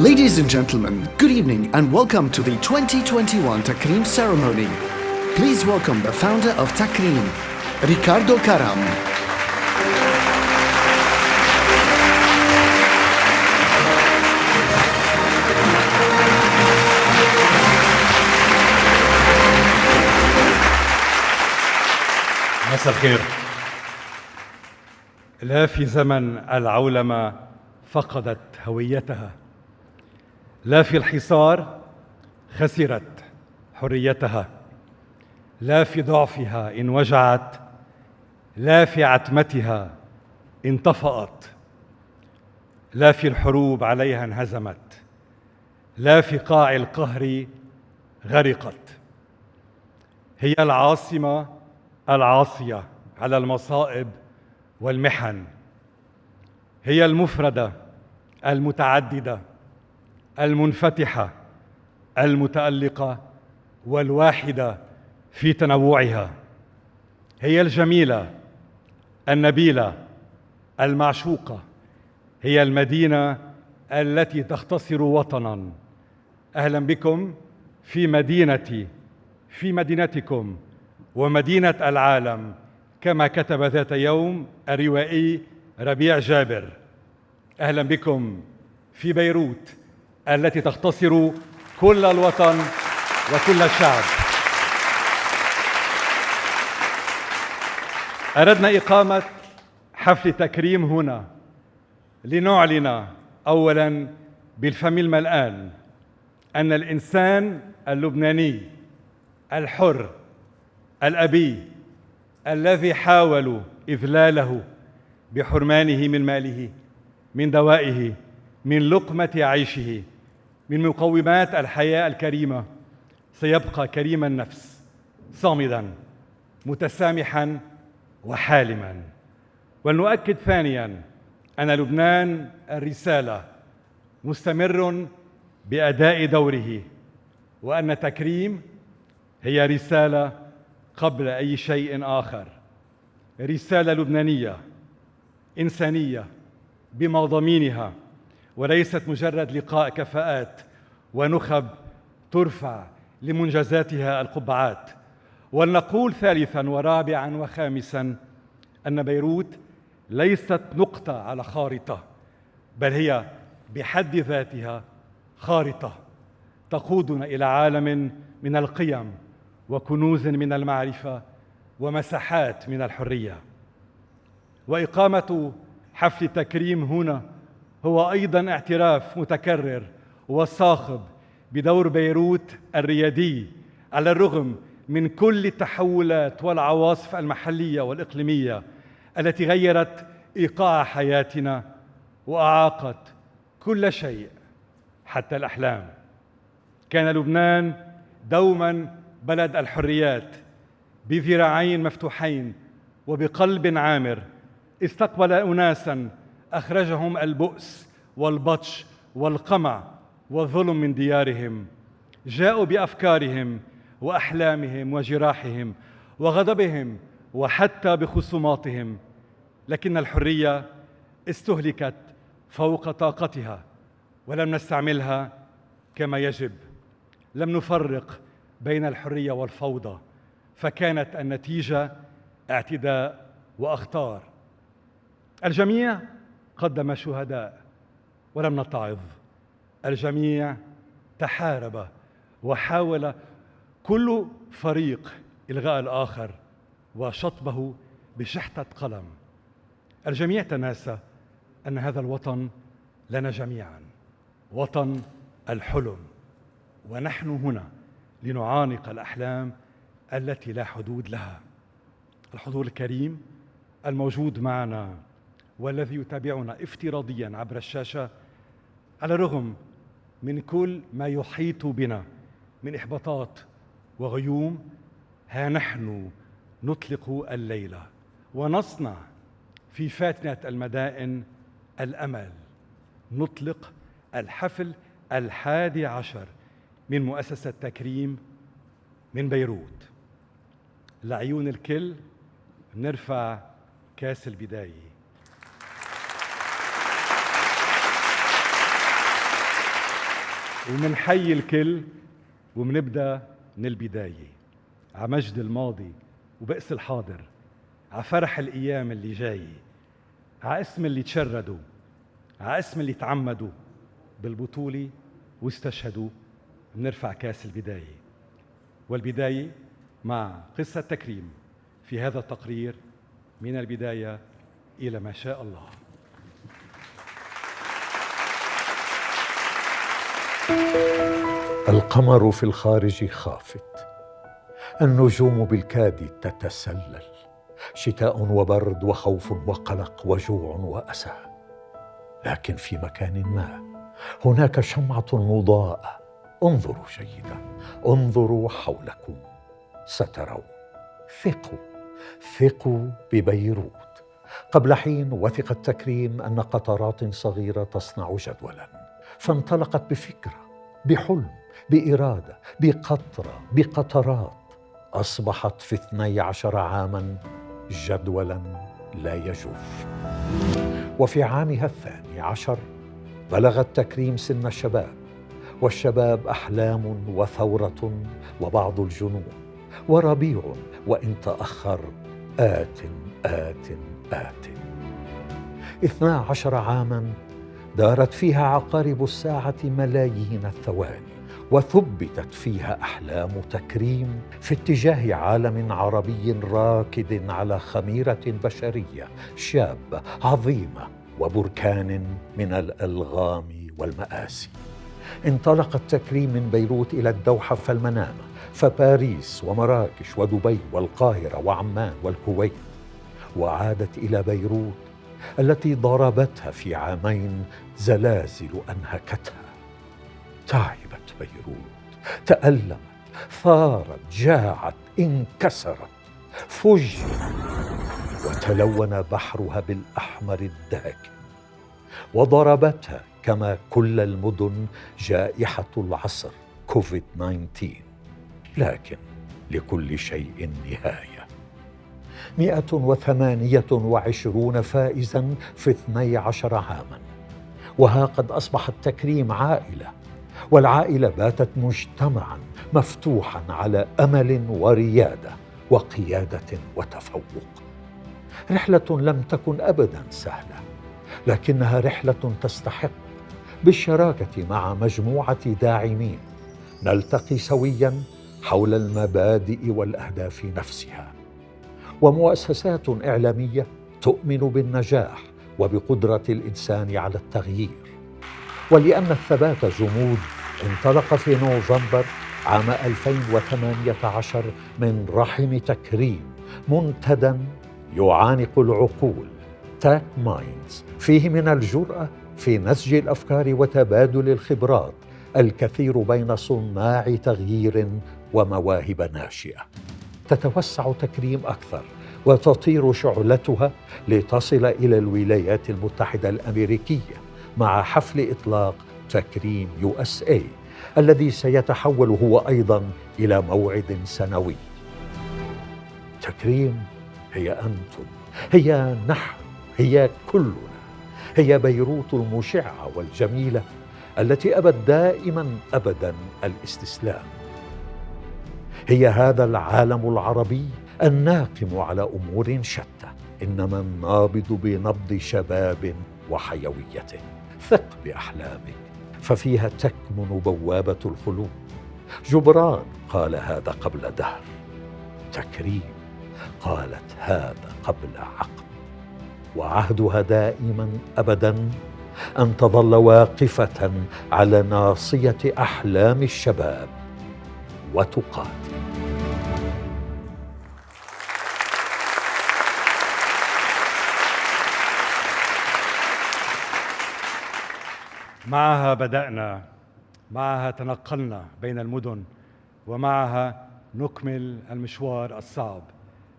Ladies and gentlemen, good evening and welcome to the 2021 Takrim ceremony. Please welcome the founder of Takrim, Ricardo Karam. مساء الخير. لا في زمن العولمة فقدت هويتها، لا في الحصار خسرت حريتها، لا في ضعفها إن وجعت، لا في عتمتها إن طفأت، لا في الحروب عليها انهزمت، لا في قاع القهر غرقت. هي العاصمة العاصية على المصائب والمحن، هي المفردة المتعددة المنفتحة المتألقة والواحدة في تنوعها، هي الجميلة النبيلة المعشوقة، هي المدينة التي تختصر وطناً. أهلاً بكم في مدينتي، في مدينتكم ومدينة العالم، كما كتب ذات يوم الروائي ربيع جابر. أهلاً بكم في بيروت التي تختصر كل الوطن وكل الشعب. أردنا إقامة حفل تكريم هنا لنعلن أولاً بالفم الملآن أن الإنسان اللبناني الحر الأبي الذي حاولوا إذلاله بحرمانه من ماله، من دوائه، من لقمة عيشه، من مقومات الحياة الكريمة، سيبقى كريم النفس، صامداً، متسامحاً وحالماً. ونؤكد ثانياً أن لبنان الرسالة مستمر بأداء دوره، وأن تكريم هي رسالة قبل أي شيء آخر، رسالة لبنانية إنسانية بمضامينها، وليست مجرد لقاء كفاءات ونخب ترفع لمنجزاتها القبعات. ولنقول ثالثاً ورابعاً وخامساً أن بيروت ليست نقطة على خارطة، بل هي بحد ذاتها خارطة تقودنا إلى عالم من القيم وكنوز من المعرفة ومساحات من الحرية. وإقامة حفل تكريم هنا هو أيضاً اعتراف متكرر وصاخب بدور بيروت الريادي على الرغم من كل التحولات والعواصف المحلية والإقليمية التي غيرت إيقاع حياتنا وأعاقت كل شيء حتى الأحلام. كان لبنان دوماً بلد الحريات، بذراعين مفتوحين وبقلب عامر استقبل أناساً أخرجهم البؤس والبطش والقمع والظلم من ديارهم، جاءوا بأفكارهم وأحلامهم وجراحهم وغضبهم وحتى بخصوماتهم، لكن الحرية استهلكت فوق طاقتها ولم نستعملها كما يجب. لم نفرق بين الحرية والفوضى، فكانت النتيجة اعتداء وأخطار. الجميع قدم شهداء ولم نتعظ، الجميع تحارب وحاول كل فريق إلغاء الآخر وشطبه بشحتة قلم. الجميع تناسى أن هذا الوطن لنا جميعاً، وطن الحلم، ونحن هنا لنعانق الأحلام التي لا حدود لها. الحضور الكريم الموجود معنا والذي يتابعنا افتراضياً عبر الشاشة، على الرغم من كل ما يحيط بنا من إحباطات وغيوم، ها نحن نطلق الليلة ونصنع في فاتنة المدائن الأمل. نطلق الحفل 11 من مؤسسة تكريم من بيروت. لعيون الكل نرفع كاس البداية. ومنحيي الكل ومنبدأ من البداية، عمجد الماضي وبئس الحاضر، عفرح الأيام اللي جاية، عاسم اللي تشردوا، عاسم اللي تعمدوا بالبطولة واستشهدوا. بنرفع كاس البداية، والبداية مع قصة تكريم في هذا التقرير من البداية إلى ما شاء الله. القمر في الخارج خافت، النجوم بالكاد تتسلل، شتاء وبرد وخوف وقلق وجوع وأسى. لكن في مكان ما هناك شمعة مضاءة. انظروا جيدا، انظروا حولكم سترون. ثقوا ببيروت. قبل حين وثق التكريم أن قطرات صغيرة تصنع جدولا، فانطلقت بفكرة، بحلم، بإرادة، بقطرة، بقطرات، أصبحت في 12 عاما جدولا لا يجوف. وفي عامها 12 بلغ التكريم سن الشباب، والشباب أحلام وثورة وبعض الجنون، وربيع وإن تأخر آت. 12 عاما دارت فيها عقارب الساعة ملايين الثواني، وثبتت فيها أحلام تكريم في اتجاه عالم عربي راكد على خميرة بشرية شابة عظيمة وبركان من الألغام والمآسي. انطلق التكريم من بيروت إلى الدوحة فالمنامة، فباريس ومراكش ودبي والقاهرة وعمان والكويت، وعادت إلى بيروت التي ضربتها في عامين زلازل أنهكتها. تعبت بيروت، تألمت، ثارت، جاعت، انكسرت، فجرت، وتلون بحرها بالأحمر الداكن. وضربتها كما كل المدن جائحة العصر كوفيد-19. لكن لكل شيء نهاية. 128 فائزا في 12 عاما، وها قد أصبح التكريم عائلة، والعائلة باتت مجتمعا مفتوحا على أمل وريادة وقيادة وتفوق. رحلة لم تكن أبدا سهلة، لكنها رحلة تستحق، بالشراكة مع مجموعة داعمين نلتقي سويا حول المبادئ والأهداف نفسها، ومؤسسات إعلامية تؤمن بالنجاح وبقدرة الإنسان على التغيير. ولأن الثبات جمود، انطلق في نوفمبر عام 2018 من رحم تكريم منتدى يعانق العقول، تاك مايندز، فيه من الجرأة في نسج الأفكار وتبادل الخبرات الكثير بين صناع تغيير ومواهب ناشئة. تتوسع تكريم أكثر وتطير شعلتها لتصل إلى الولايات المتحدة الأمريكية مع حفل إطلاق تكريم USA الذي سيتحول هو أيضا إلى موعد سنوي. تكريم هي أنتم، هي نحن، هي كلنا، هي بيروت المشعة والجميلة التي أبت دائما أبدا الاستسلام. هي هذا العالم العربي الناقم على أمور شتى، إنما النابض بنبض شباب وحيويته. ثق بأحلامك ففيها تكمن بوابة الخلود. جبران قال هذا قبل دهر، تكريم قالت هذا قبل عقد، وعهدها دائما أبدا أن تظل واقفة على ناصية أحلام الشباب وتقاتل. معها بدأنا، معها تنقلنا بين المدن، ومعها نكمل المشوار الصعب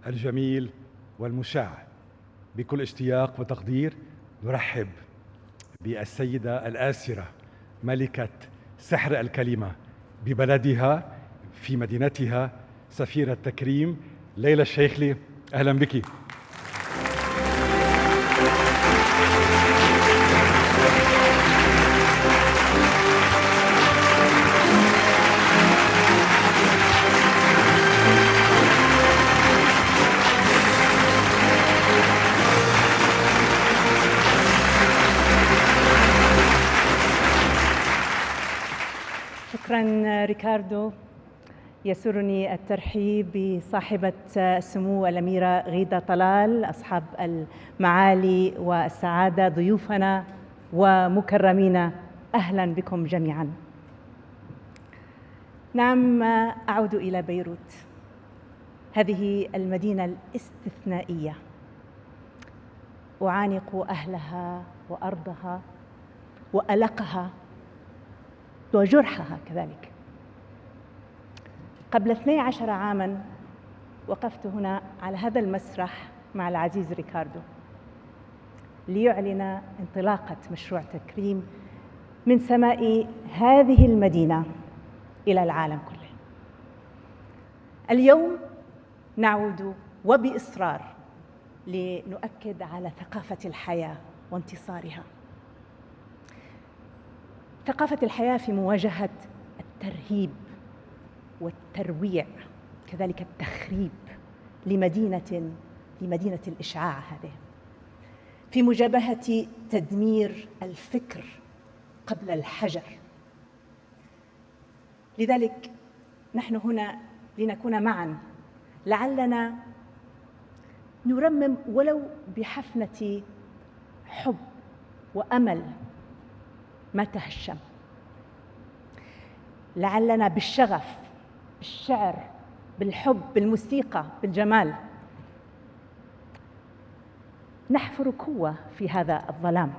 الجميل والمشع. بكل اشتياق وتقدير نرحب بالسيدة الآسرة ملكة سحر الكلمة ببلدها في مدينتها، سفيرة تكريم ليلى الشيخلي. أهلا بك. شكراً ريكاردو. يسرني الترحيب بصاحبة السمو الأميرة غيدة طلال، أصحاب المعالي والسعادة، ضيوفنا ومكرمينا، أهلاً بكم جميعاً. نعم، أعود إلى بيروت، هذه المدينة الاستثنائية، أعانق أهلها وأرضها وألقها وجرحها كذلك. قبل 12 عاماً وقفت هنا على هذا المسرح مع العزيز ريكاردو ليعلن انطلاقة مشروع تكريم من سماء هذه المدينة إلى العالم كله. اليوم نعود وبإصرار لنؤكد على ثقافة الحياة وانتصارها، ثقافة الحياة في مواجهة الترهيب والترويع، كذلك التخريب لمدينة الإشعاع هذه، في مجابهة تدمير الفكر قبل الحجر. لذلك نحن هنا لنكون معاً، لعلنا نرمم ولو بحفنة حب وأمل ما تهشم، لعلنا بالشغف، بالشعر، بالحب، بالموسيقى، بالجمال نحفر قوة في هذا الظلام،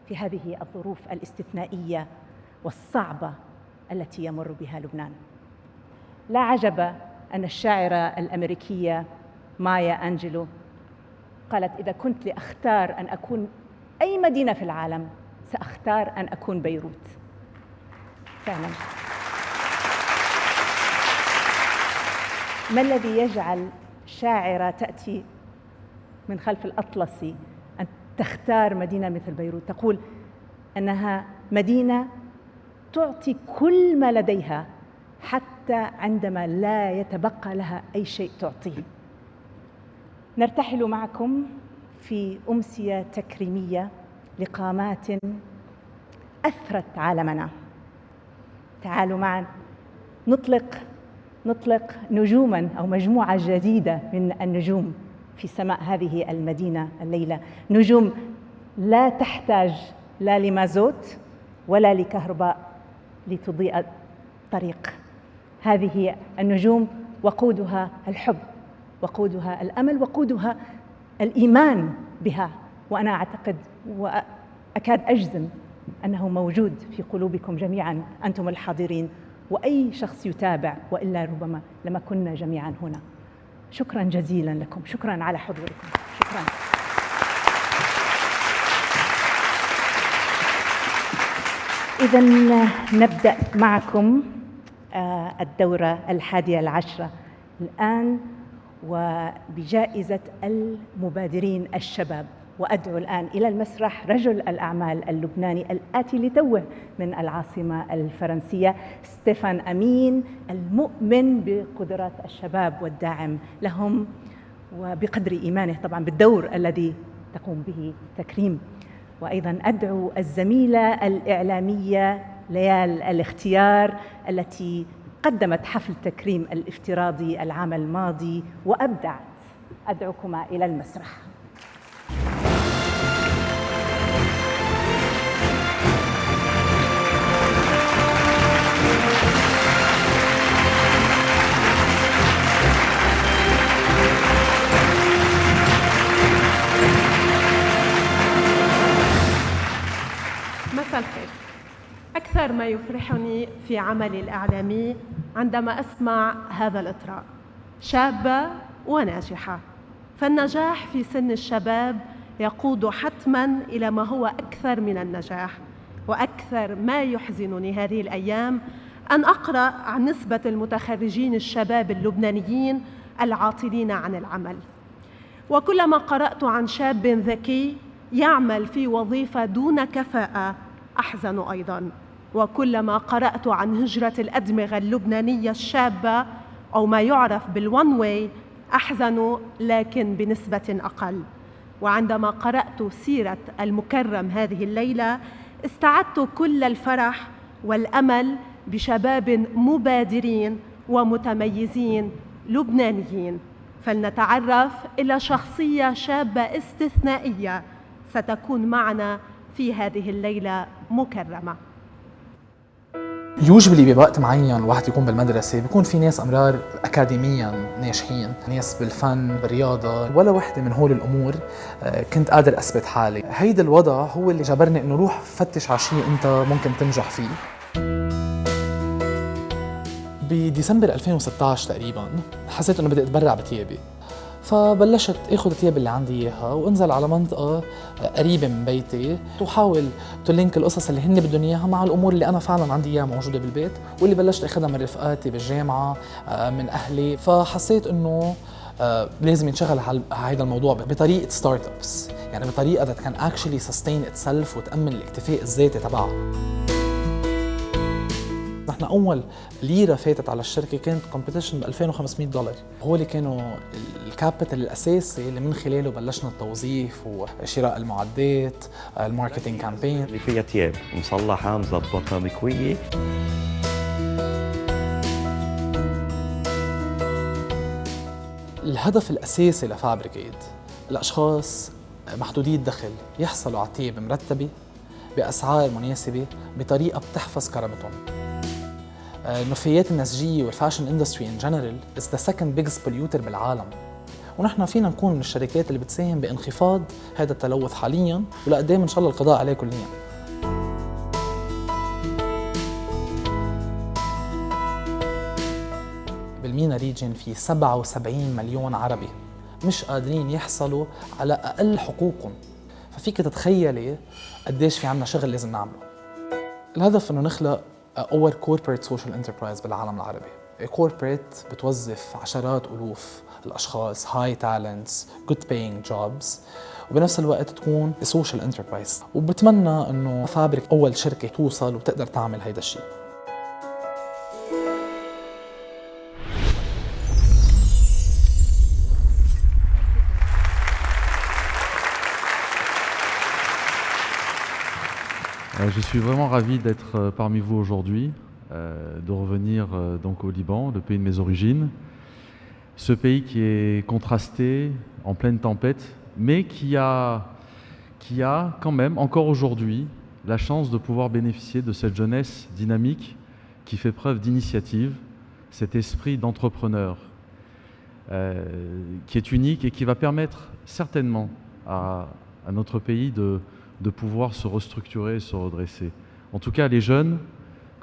في هذه الظروف الاستثنائية والصعبة التي يمر بها لبنان. لا عجب أن الشاعرة الأمريكية مايا أنجلو قالت: إذا كنت لأختار أن أكون أي مدينة في العالم سأختار أن أكون بيروت. فعلا، ما الذي يجعل شاعرة تأتي من خلف الأطلسي أن تختار مدينة مثل بيروت؟ تقول أنها مدينة تعطي كل ما لديها حتى عندما لا يتبقى لها أي شيء تعطيه. نرتحل معكم في أمسية تكريمية لقامات أثرت عالمنا. تعالوا معا نطلق نجوماً أو مجموعة جديدة من النجوم في سماء هذه المدينة الليلة، نجوم لا تحتاج لا لمازوت ولا لكهرباء لتضيء الطريق. هذه النجوم وقودها الحب، وقودها الأمل، وقودها الإيمان بها، وأنا أعتقد وأكاد أجزم أنه موجود في قلوبكم جميعاً أنتم الحاضرين وأي شخص يتابع، وإلا ربما لما كنا جميعاً هنا. شكراً جزيلاً لكم، شكراً على حضوركم، شكراً. إذن نبدأ معكم الدورة 11 الآن، وبجائزة المبادرين الشباب. وأدعو الآن إلى المسرح رجل الأعمال اللبناني الآتي لتوه من العاصمة الفرنسية، ستيفان أمين، المؤمن بقدرات الشباب والداعم لهم وبقدر إيمانه طبعاً بالدور الذي تقوم به تكريم. وأيضاً أدعو الزميلة الإعلامية ليال الاختيار التي قدمت حفل تكريم الافتراضي العام الماضي وأبدعت. أدعوكما إلى المسرح. مساء الخير. أكثر ما يفرحني في عملي الإعلامي عندما أسمع هذا الإطراء: شابة وناجحة. فالنجاح في سن الشباب يقود حتماً إلى ما هو أكثر من النجاح. وأكثر ما يحزنني هذه الأيام أن أقرأ عن نسبة المتخرجين الشباب اللبنانيين العاطلين عن العمل. وكلما قرأت عن شاب ذكي يعمل في وظيفة دون كفاءة أحزن أيضاً. وكلما قرأت عن هجرة الأدمغة اللبنانية الشابة أو ما يعرف بالون واي أحزن، لكن بنسبة أقل. وعندما قرأت سيرة المكرم هذه الليلة استعدت كل الفرح والأمل بشباب مبادرين ومتميزين لبنانيين. فلنتعرف إلى شخصية شابة استثنائية ستكون معنا في هذه الليلة مكرمة. يوجبلي بوقت معين الواحد يكون بالمدرسة بيكون في ناس أمرار أكاديمياً ناجحين، ناس بالفن بالرياضة، ولا وحدة من هول الأمور كنت قادر أثبت حالي. هيدا الوضع هو اللي جبرني إنه روح فتش على شيء أنت ممكن تنجح فيه. بديسمبر 2016 تقريباً حسيت إنه بدي أتبرع بتيابي، فبلشت اخذ الثياب اللي عندي اياها وانزل على منطقه قريبه من بيتي وحاول تلينك القصص اللي هن بدهم اياها مع الامور اللي انا فعلا عندي اياها موجوده بالبيت، واللي بلشت اخذها من رفقاتي بالجامعه، من اهلي. فحسيت انه لازم ينشغل على هذا الموضوع بطريقه ستارت ابس، يعني بطريقه that can actually sustain itself وتامن الاكتفاء الذاتي تبعها. نحن أول ليرة فاتت على الشركة كانت كومبيتيشن ب $2500. هول كانوا الكابيتال الأساسي اللي من خلاله بلشنا التوظيف وشراء المعدات، الماركتينج كامبين اللي فيها تياب مصلحة مزبطة مكوية. الهدف الأساسي لفابريكيد الأشخاص محدودي الدخل يحصلوا على تياب مرتبة بأسعار مناسبة بطريقة بتحفظ كرامتهم. النفايات النسجية والفاشن اندستري ان جنرال is the second biggest polluter بالعالم، ونحن فينا نكون من الشركات اللي بتساهم بانخفاض هذا التلوث حاليا ولقدام ان شاء الله القضاء عليه كليا. بالمينا ريجن في 77 مليون عربي مش قادرين يحصلوا على اقل حقوقهم، ففيك تتخيلي قديش في عنا شغل لازم نعمله. الهدف انه نخلق أول corporate social enterprise بالعالم العربي. corporate بتوظف عشرات ألوف الأشخاص high talents good paying jobs، وبنفس الوقت تكون social enterprise. وبتمنى إنه فابريك أول شركة توصل وتقدر تعمل هيدا الشيء. Je suis vraiment ravi d'être parmi vous aujourd'hui, de revenir donc au Liban, le pays de mes origines. Ce pays qui est contrasté, en pleine tempête, mais qui a quand même, encore aujourd'hui, la chance de pouvoir bénéficier de cette jeunesse dynamique qui fait preuve d'initiative, cet esprit d'entrepreneur qui est unique et qui va permettre certainement à notre pays de pouvoir se restructurer et se redresser. En tout cas, les jeunes,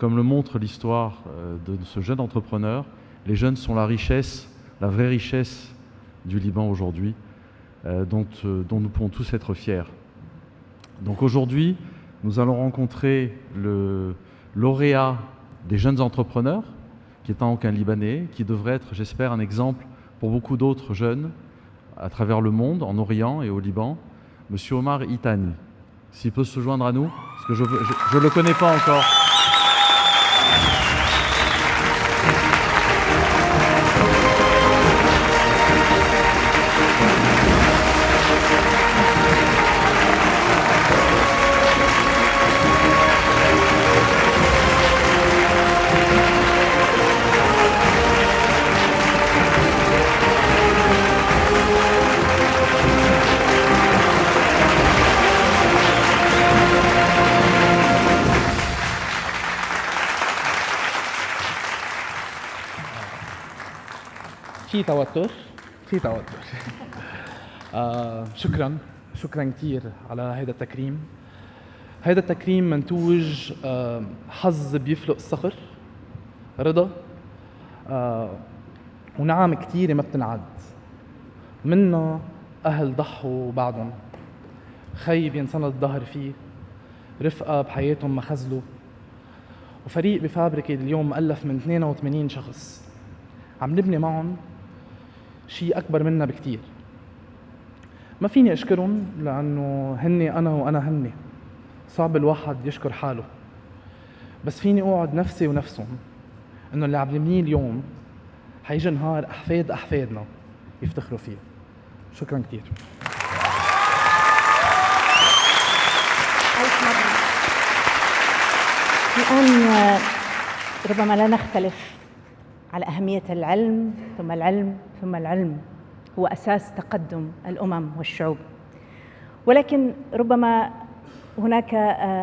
comme le montre l'histoire de ce jeune entrepreneur, les jeunes sont la richesse, la vraie richesse du Liban aujourd'hui, dont nous pouvons tous être fiers. Donc aujourd'hui, nous allons rencontrer le lauréat des jeunes entrepreneurs, qui est un Marocain libanais, qui devrait être, j'espère, un exemple pour beaucoup d'autres jeunes à travers le monde, en Orient et au Liban, Monsieur Omar Itani. S'il peut se joindre à nous, parce que je ne le connais pas encore. في توتر شكرا كثير على هذا التكريم. هذا التكريم منتوج حظ بيفلق الصخر، رضا ونعم كثيرة ما بتنعد. منا أهل ضحوا بعدهم، خي بينسند الظهر فيه، رفقة بحياتهم ما خزلوا، وفريق بفابريكيد اليوم مؤلف من 82 شخص عم نبني معهم شيء أكبر منا بكتير. ما فيني أشكرهم لأنه هني أنا وأنا هني، صعب الواحد يشكر حاله، بس فيني أوعد نفسي ونفسهم إنه اللي عم نبنيه اليوم حيجي نهار أحفادنا يفتخروا فيه. شكرا كتير. الآن ربما لا نختلف على أهمية العلم ثم العلم ثم العلم هو أساس تقدم الأمم والشعوب، ولكن ربما هناك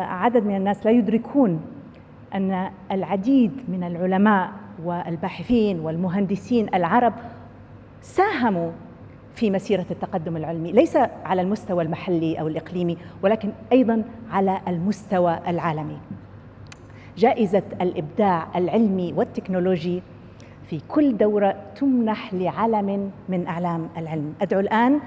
عدد من الناس لا يدركون أن العديد من العلماء والباحثين والمهندسين العرب ساهموا في مسيرة التقدم العلمي، ليس على المستوى المحلي أو الإقليمي ولكن أيضاً على المستوى العالمي. جائزة الإبداع العلمي والتكنولوجي في كل دورة تمنح لعلم من أعلام العلم. أدعو الآن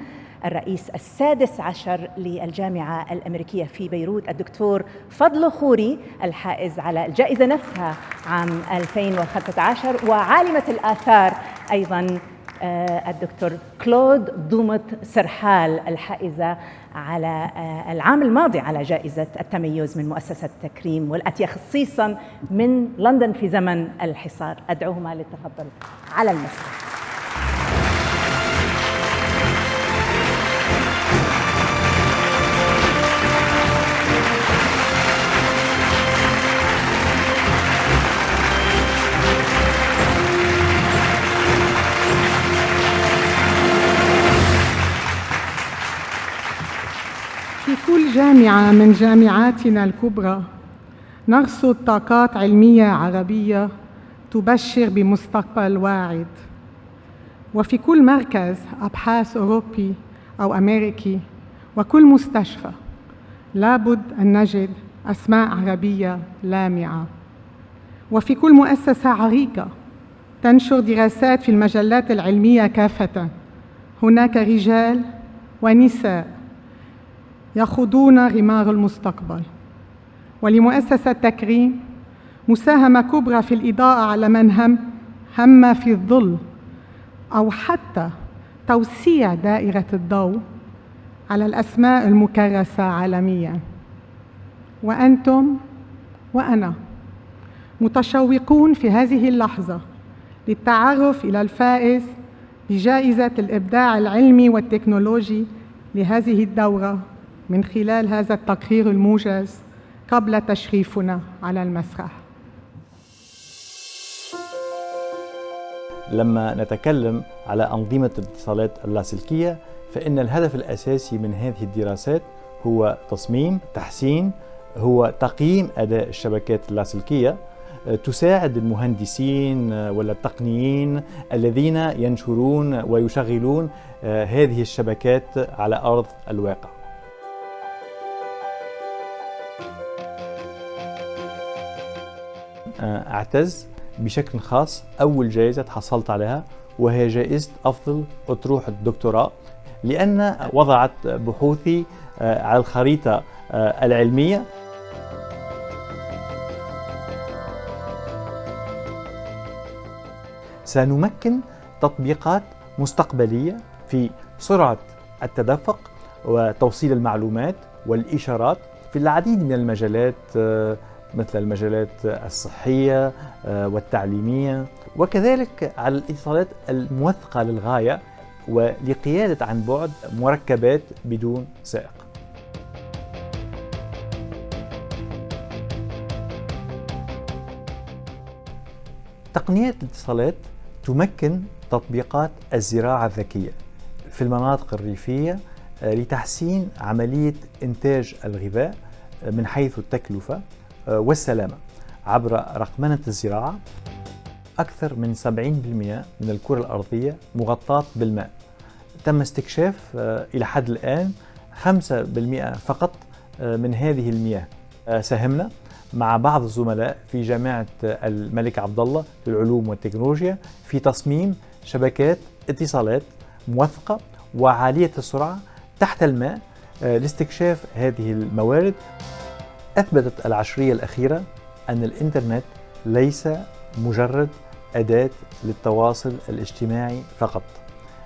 الرئيس السادس عشر للجامعة الأمريكية في بيروت الدكتور فضل خوري الحائز على الجائزة نفسها عام 2015، وعالمة الآثار أيضاً الدكتور كلود دومت سرحال الحائزة على العام الماضي على جائزة التميز من مؤسسة تكريم، والآتية خصيصاً من لندن في زمن الحصار. أدعوهما للتفضل على المسرح. في كل جامعة من جامعاتنا الكبرى نرصد طاقات علمية عربية تبشر بمستقبل واعد، وفي كل مركز أبحاث أوروبي أو أمريكي وكل مستشفى لابد أن نجد أسماء عربية لامعة، وفي كل مؤسسة عريقة تنشر دراسات في المجلات العلمية كافة هناك رجال ونساء يخوضون غمار المستقبل. ولمؤسسة تكريم مساهمة كبرى في الإضاءة على من هم في الظل، أو حتى توسيع دائرة الضوء على الأسماء المكرسة عالمياً. وأنتم وأنا متشوقون في هذه اللحظة للتعرف إلى الفائز بجائزة الإبداع العلمي والتكنولوجي لهذه الدورة من خلال هذا التقرير الموجز قبل تشريفنا على المسرح. لما نتكلم على أنظمة الاتصالات اللاسلكية فإن الهدف الأساسي من هذه الدراسات هو تصميم، تحسين، هو تقييم أداء الشبكات اللاسلكية تساعد المهندسين ولا التقنيين الذين ينشرون ويشغلون هذه الشبكات على أرض الواقع. أعتز بشكل خاص أول جائزة تحصلت عليها وهي جائزة أفضل أطروحة الدكتوراه، لأن وضعت بحوثي على الخريطة العلمية. سنمكن تطبيقات مستقبلية في سرعة التدفق وتوصيل المعلومات والإشارات في العديد من المجالات مثل المجالات الصحية والتعليمية، وكذلك على الاتصالات الموثقة للغاية ولقيادة عن بعد مركبات بدون سائق. تقنيات الاتصالات تمكن تطبيقات الزراعة الذكية في المناطق الريفية لتحسين عملية إنتاج الغذاء من حيث التكلفة والسلامة عبر رقمنة الزراعة. أكثر من 70% من الكرة الأرضية مغطاة بالماء. تم استكشاف إلى حد الآن 5% فقط من هذه المياه. ساهمنا مع بعض الزملاء في جامعة الملك عبد الله للعلوم والتكنولوجيا في تصميم شبكات اتصالات موثقة وعالية السرعة تحت الماء لاستكشاف هذه الموارد. أثبتت العشرية الأخيرة أن الإنترنت ليس مجرد أداة للتواصل الاجتماعي فقط،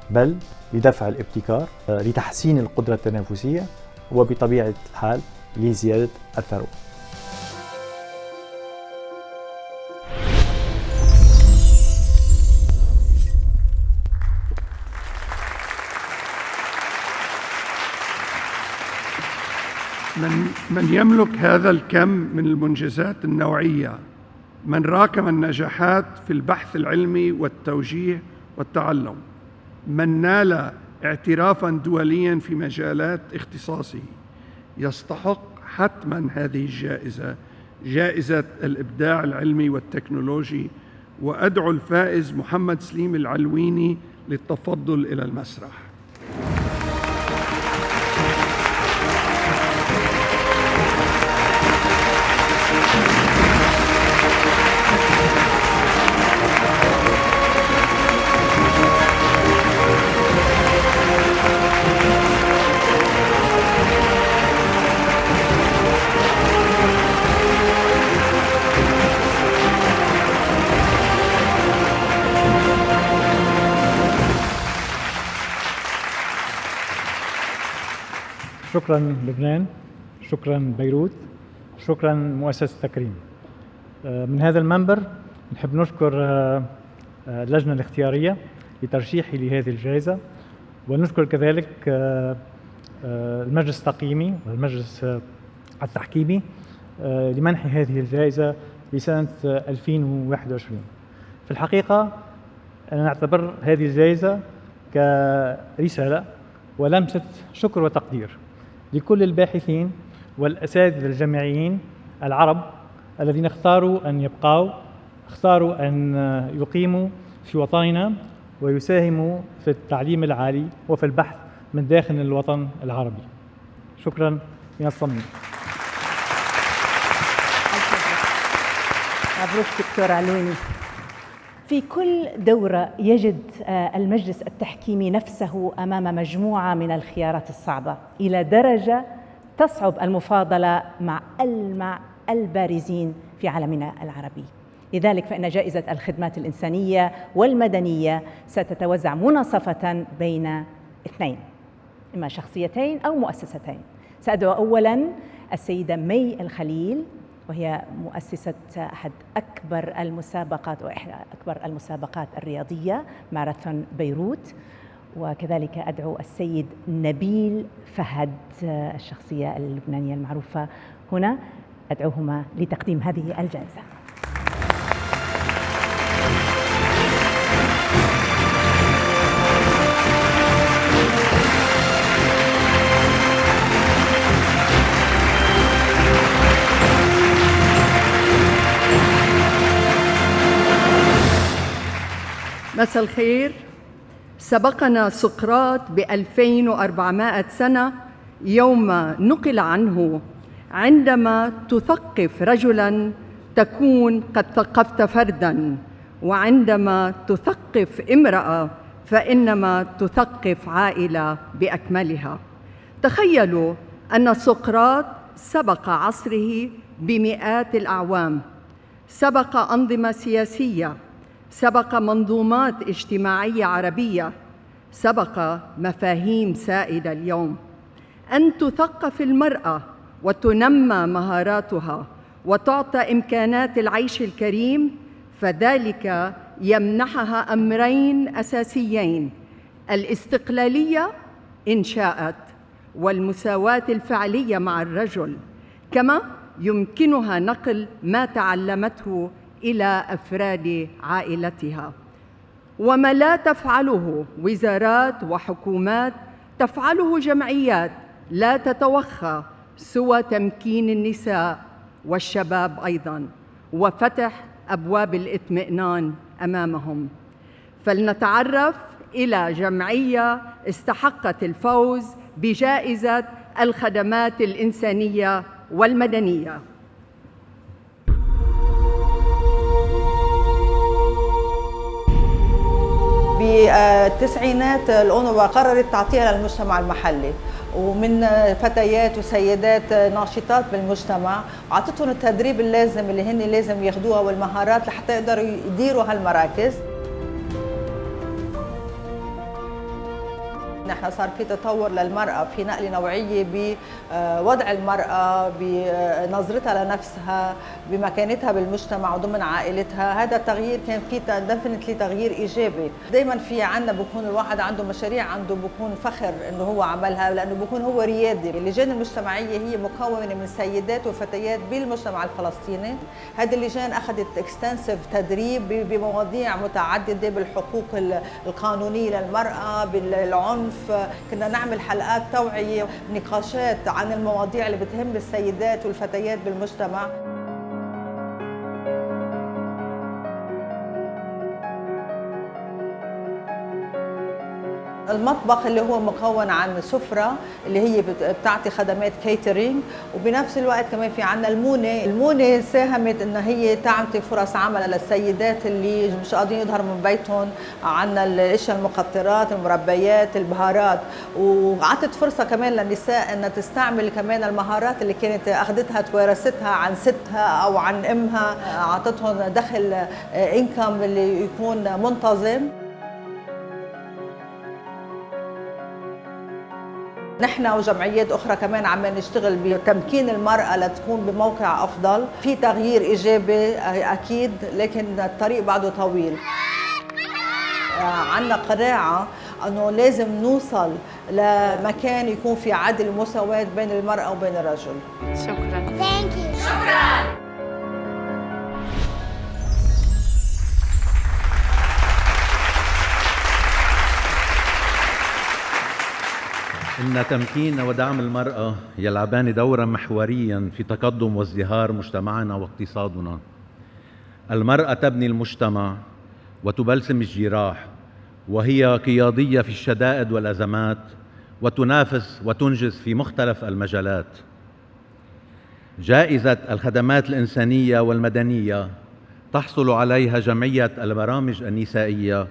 بل لدفع الابتكار، لتحسين القدرة التنافسية، وبطبيعة الحال لزيادة الثروة. من يملك هذا الكم من المنجزات النوعية من راكم النجاحات في البحث العلمي والتوجيه والتعلم، من نال اعترافاً دولياً في مجالات اختصاصه، يستحق حتماً هذه الجائزة، جائزة الإبداع العلمي والتكنولوجي. وأدعو الفائز محمد سليم العلويني للتفضل إلى المسرح. شكرا لبنان، شكرا بيروت، شكرا مؤسسة تكريم. من هذا المنبر نحب نشكر اللجنة الاختيارية لترشيحي لهذه الجائزة، ونشكر كذلك المجلس التقييمي والمجلس التحكيمي لمنح هذه الجائزة لسنة 2021. في الحقيقة أنا أعتبر هذه الجائزة كرسالة ولمسة شكر وتقدير لكل الباحثين والأساتذة الجامعيين العرب الذين اختاروا أن يبقوا، اختاروا أن يقيموا في وطننا ويساهموا في التعليم العالي وفي البحث من داخل الوطن العربي. شكرا من الصميم. مبروك دكتور علويني. في كل دورة يجد المجلس التحكيمي نفسه أمام مجموعة من الخيارات الصعبة إلى درجة تصعب المفاضلة مع ألمع البارزين في عالمنا العربي. لذلك فإن جائزة الخدمات الإنسانية والمدنية ستتوزع مناصفة بين اثنين، إما شخصيتين أو مؤسستين. سأدعو أولاً السيدة مي الخليل، وهي مؤسسة أحد أكبر المسابقات وإحدى أكبر المسابقات الرياضية ماراثون بيروت، وكذلك أدعو السيد نبيل فهد، الشخصية اللبنانية المعروفة هنا، أدعوهما لتقديم هذه الجائزة. مساء الخير. سبقنا سقراط ب2400 سنة يوم نقل عنه: عندما تثقف رجلاً تكون قد ثقفت فرداً، وعندما تثقف امرأة فإنما تثقف عائلة بأكملها. تخيلوا أن سقراط سبق عصره بمئات الأعوام، سبق أنظمة سياسية، سبق منظومات اجتماعية عربية، سبق مفاهيم سائدة اليوم. أن تثقف المرأة وتنمى مهاراتها وتعطى إمكانات العيش الكريم، فذلك يمنحها أمرين أساسيين: الاستقلالية إن شاءت، والمساواة الفعلية مع الرجل، كما يمكنها نقل ما تعلمته إلى أفراد عائلتها. وما لا تفعله وزارات وحكومات تفعله جمعيات لا تتوخى سوى تمكين النساء والشباب أيضاً، وفتح أبواب الإطمئنان أمامهم. فلنتعرف إلى جمعية استحقت الفوز بجائزة الخدمات الإنسانية والمدنية. بالتسعينات الأونروا قررت تعطيها للمجتمع المحلي، ومن فتيات وسيدات ناشطات بالمجتمع، وعطتهم التدريب اللازم اللي هن لازم ياخدوها والمهارات لحتى يقدروا يديروا هالمراكز. نحن صار في تطور للمرأة، في نقلة نوعية بوضع المرأة، بنظرتها لنفسها، بمكانتها بالمجتمع وضمن عائلتها. هذا التغيير كان في دفنتلي تغيير إيجابي. دايما في عنا بكون الواحد عنده مشاريع، عنده بكون فخر إنه هو عملها، لأنه بكون هو ريادي. اللجان المجتمعية هي مكونة من سيدات وفتيات بالمجتمع الفلسطيني. هذه اللجان أخذت اكستنسيف تدريب بمواضيع متعددة، بالحقوق القانونية للمرأة، بالعنف. كنا نعمل حلقات توعية، نقاشات عن المواضيع اللي بتهم السيدات والفتيات بالمجتمع. المطبخ اللي هو مكون عن سفرة اللي هي بتعطي خدمات كيترينج، وبنفس الوقت كمان في عنا المونة ساهمت ان هي تعطي فرص عمل للسيدات اللي مش قادرين يظهروا من بيتهم. عنا الاشياء المقطرات، المربيات، البهارات، وعطت فرصة كمان للنساء انها تستعمل كمان المهارات اللي كانت اخذتها توارثتها عن ستها او عن امها. عطتهم دخل انكم اللي يكون منتظم. نحن وجمعيات أخرى كمان عم نشتغل بتمكين المرأة لتكون بموقع أفضل. في تغيير إيجابي أكيد، لكن الطريق بعده طويل. عنا قناعة أنه لازم نوصل لمكان يكون في عدل ومساواة بين المرأة وبين الرجل. شكرا. شكرا. إن تمكين ودعم المرأة يلعبان دورا محوريا في تقدم وازدهار مجتمعنا واقتصادنا. المرأة تبني المجتمع وتبلسم الجراح، وهي قيادية في الشدائد والأزمات، وتنافس وتنجز في مختلف المجالات. جائزة الخدمات الإنسانية والمدنية تحصل عليها جمعية البرامج النسائية،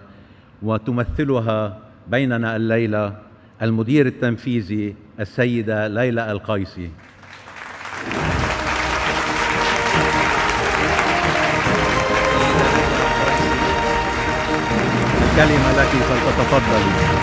وتمثلها بيننا الليلة المدير التنفيذي السيدة ليلى القيسي. الكلمة لك فلتتفضلي.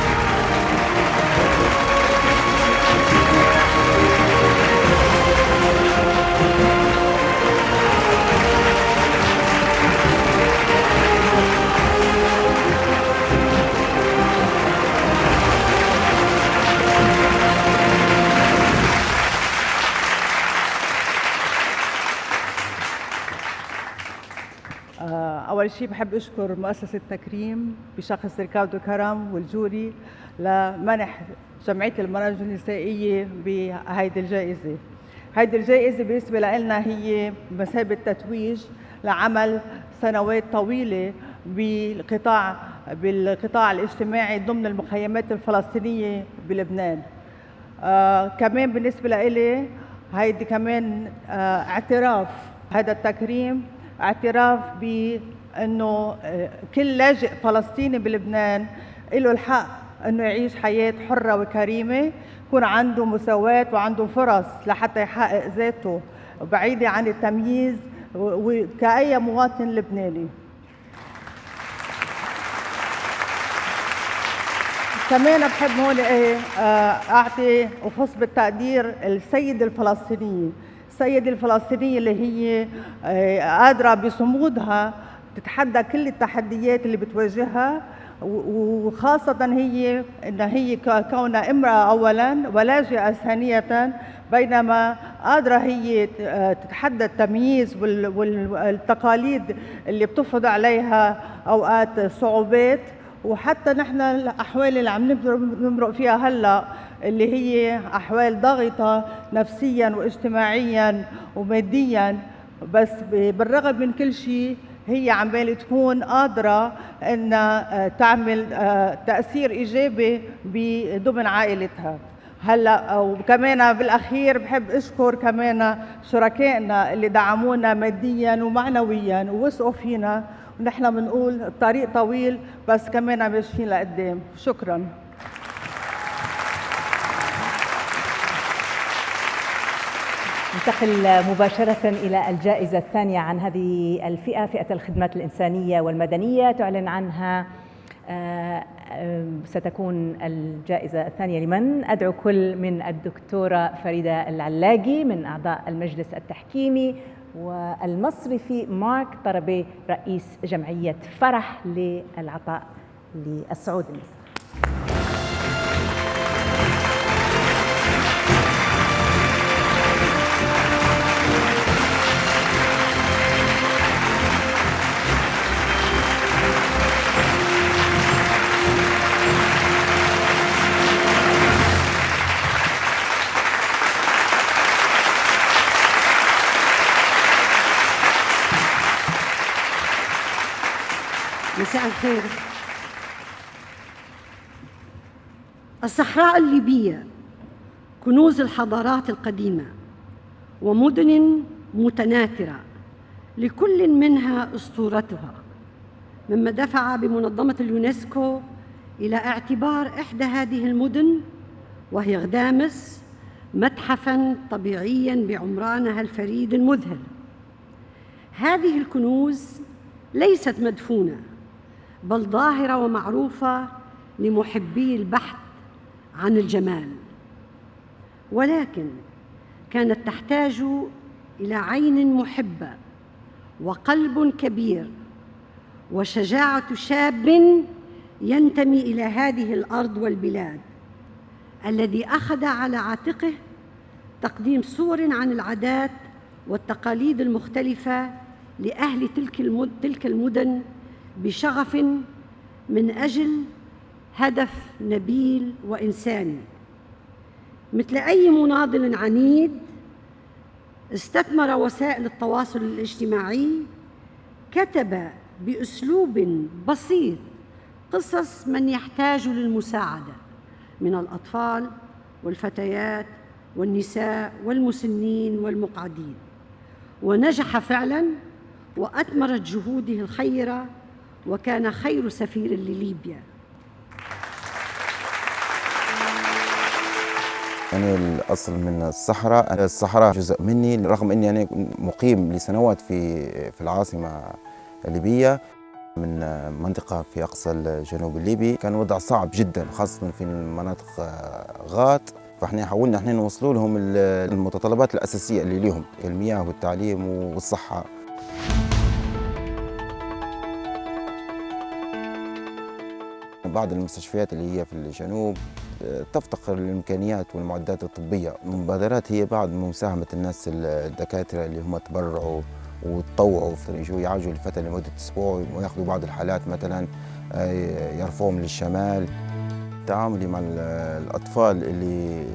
أول شيء بحب أشكر مؤسسة تكريم بشخص ريكاردو كرم والجوري لمنح جمعية المراجع النسائية بهيدي الجائزة. هيدي الجائزة بالنسبة لنا هي بمثابة تتويج لعمل سنوات طويلة بالقطاع الاجتماعي ضمن المخيمات الفلسطينية بلبنان. كمان بالنسبة لي هيدي كمان اعتراف، هذا التكريم اعتراف بأنه كل لاجئ فلسطيني بلبنان له الحق أنه يعيش حياة حرة وكريمة، يكون عنده مساواة وعنده فرص لحتى يحقق ذاته بعيدة عن التمييز كأي مواطن لبناني. كمان بحب هون أعطي وخص بالتقدير السيدة الفلسطينية، السيدة الفلسطينية اللي هي قادرة بصمودها تتحدى كل التحديات اللي بتواجهها، وخاصة هي إنها هي كونها امرأة أولاً ولاجئة ثانية، بينما قادرة هي تتحدى التمييز والتقاليد اللي بتفرض عليها أوقات صعوبات. وحتى نحن الأحوال اللي عم نمرق فيها هلأ اللي هي أحوال ضاغطة نفسياً واجتماعياً ومادياً، بس بالرغم من كل شيء هي عمالة تكون قادرة أن تعمل تأثير إيجابي ضمن عائلتها. هلا وكمان بالأخير بحب أشكر كمان شركائنا اللي دعمونا مادياً ومعنوياً ووثقوا فينا، ونحن بنقول الطريق طويل بس كمان ماشيين لقدام. شكراً. ننتقل مباشرة إلى الجائزة الثانية عن هذه الفئة، فئة الخدمات الإنسانية والمدنية. تعلن عنها ستكون الجائزة الثانية لمن؟ أدعو كل من الدكتورة فريدة العلاقي من أعضاء المجلس التحكيمي والمصرفي مارك طربي رئيس جمعية فرح للعطاء للصعود المصري. مساء الخير. الصحراء الليبية كنوز الحضارات القديمة ومدن متناثرة لكل منها أسطورتها، مما دفع بمنظمة اليونسكو إلى اعتبار إحدى هذه المدن وهي غدامس متحفاً طبيعياً بعمرانها الفريد المذهل. هذه الكنوز ليست مدفونة بل ظاهرة ومعروفة لمحبي البحث عن الجمال، ولكن كانت تحتاج إلى عين محبة وقلب كبير وشجاعة شاب ينتمي إلى هذه الأرض والبلاد، الذي أخذ على عاتقه تقديم صور عن العادات والتقاليد المختلفة لأهل تلك المدن بشغف من أجل هدف نبيل وإنساني. مثل أي مناضل عنيد استثمر وسائل التواصل الاجتماعي، كتب بأسلوب بسيط قصص من يحتاج للمساعدة من الأطفال والفتيات والنساء والمسنين والمقعدين، ونجح فعلاً وأثمرت جهوده الخيرة وكان خير سفير لليبيا. أنا الأصل من الصحراء جزء مني، رغم أني أنا مقيم لسنوات في العاصمة الليبية من منطقة في أقصى الجنوب الليبي. كان وضع صعب جدا خاصة في المناطق غاط، فاحنا حاولنا احنا نوصلوا لهم المتطلبات الأساسية اللي لهم، المياه والتعليم والصحة. بعض المستشفيات اللي هي في الجنوب تفتقر للإمكانيات والمعدات الطبية. المبادرات هي بعض مساهمة الناس الدكاترة اللي هم تبرعوا وتطوعوا يجوا يعالجوا الفتى لمدة أسبوع وياخذوا بعض الحالات مثلا يرفعهم للشمال. تعاملي مع الأطفال اللي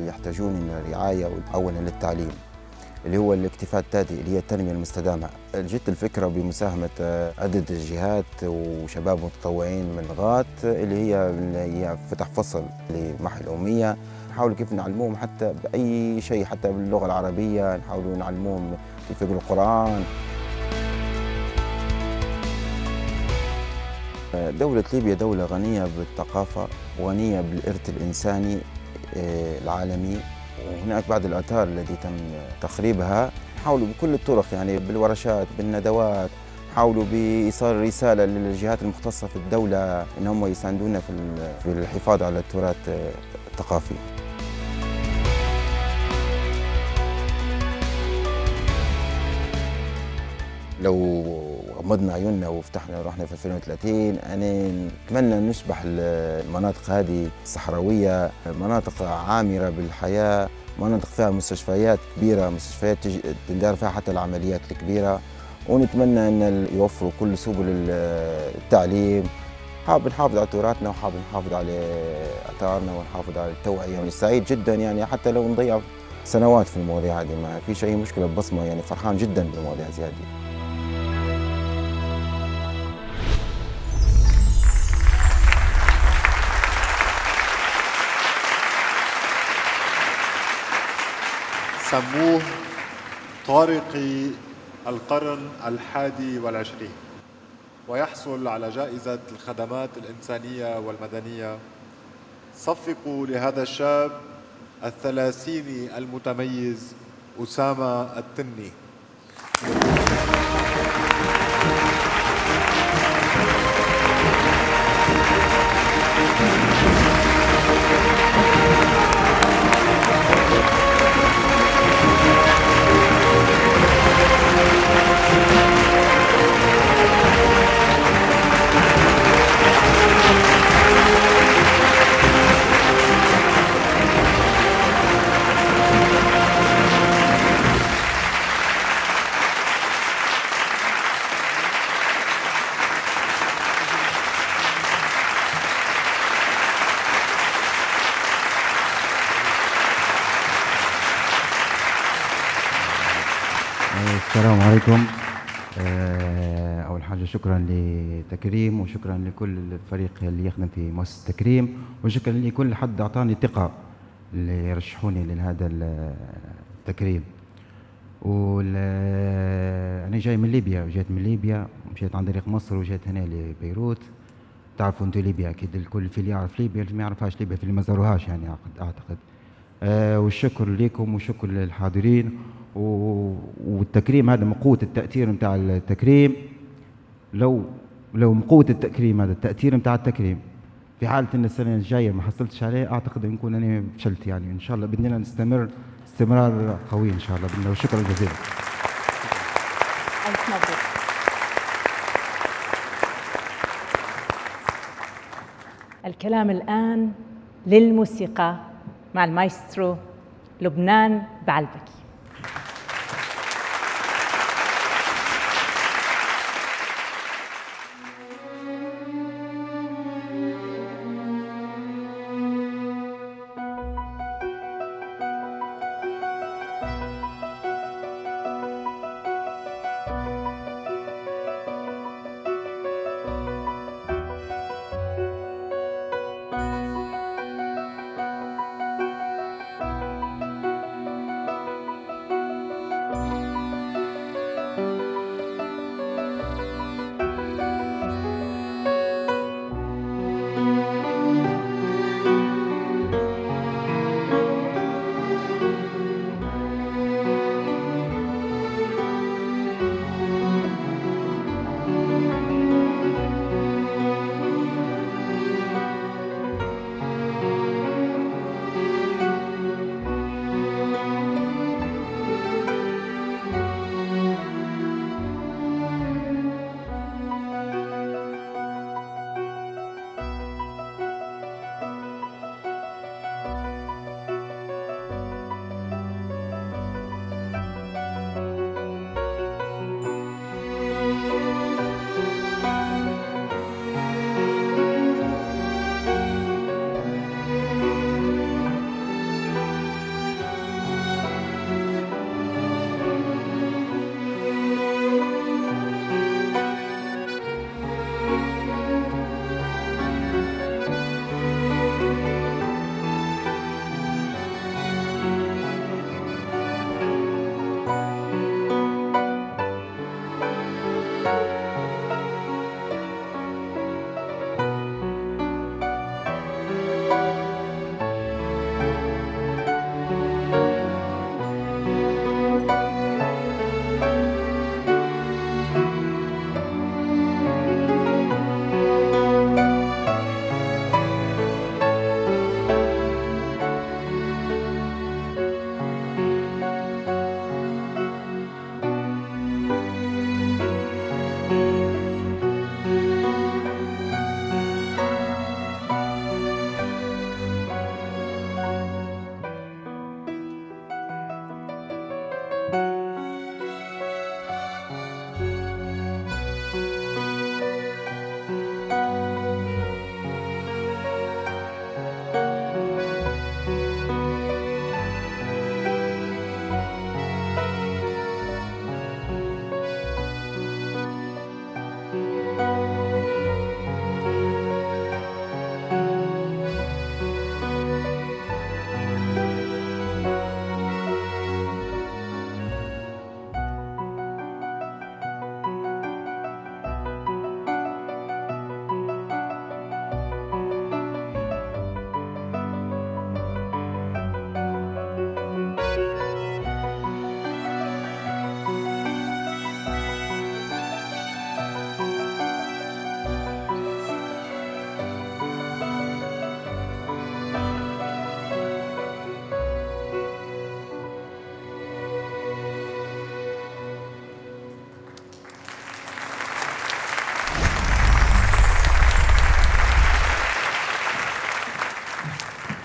يحتاجون رعاية أولا للتعليم اللي هو الاكتفاء الذاتي اللي هي التنمية المستدامة. جت الفكرة بمساهمة عدة جهات وشباب متطوعين من غات اللي هي فتح فصل لمحو الأمية، نحاول كيف نعلموهم حتى بأي شيء، حتى باللغة العربية نحاول نعلموهم كيف يقرأوا القرآن. دولة ليبيا دولة غنية بالثقافة وغنية بالإرث الإنساني العالمي، وهناك بعض الآثار التي تم تخريبها. حاولوا بكل الطرق يعني بالورشات بالندوات، حاولوا بإيصال رسالة للجهات المختصة في الدولة إن هم يساندونا في الحفاظ على التراث الثقافي. لو غمضنا عيوننا وفتحنا روحنا في 2030 أنا نتمنى نشبح المناطق هذه الصحراوية، مناطق عامرة بالحياة، مناطق فيها مستشفيات كبيرة، مستشفيات تندار فيها حتى العمليات الكبيرة، ونتمنى أن يوفروا كل سبل التعليم. حاب نحافظ على تراثنا وحاب نحافظ على آثارنا ونحافظ على التوعية. يعني سعيد جدا يعني حتى لو نضيع سنوات في المواضيع هذه ما فيش أي مشكلة ببصمة، يعني فرحان جدا بالمواضيع هذه. سموه طارقي القرن 21 ويحصل على جائزة الخدمات الإنسانية والمدنية. صفقوا لهذا الشاب الثلاثيني المتميز أسامة التني. السلام عليكم. أول حاجة شكرا لتكريم، وشكرا لكل الفريق اللي يخدم في مؤسسة تكريم، وشكرا لكل حد أعطاني ثقة اللي يرشحوني لهذا التكريم. أنا جاي من ليبيا، جيت من ليبيا مشيت عن طريق مصر وجيت هنا لبيروت. تعرفوا أنتوا ليبيا أكيد، الكل في اللي يعرف ليبيا، اللي ما يعرفهاش ليبيا في اللي ما زاروهاش يعني أعتقد. والشكر لكم وشكر للحاضرين. والتكريم هذا من قوة التأثير نتاع التكريم. لو من قوة التكريم هذا التأثير نتاع التكريم، في حالة ان السنة الجاية ما حصلتش عليه اعتقد نكون انا فشلت يعني. ان شاء الله بدنا نستمر استمرار قوي ان شاء الله باذن الله، وشكرا جزيلا. ألف مبروك. الكلام الآن للموسيقى مع المايسترو لبنان بعلبكي.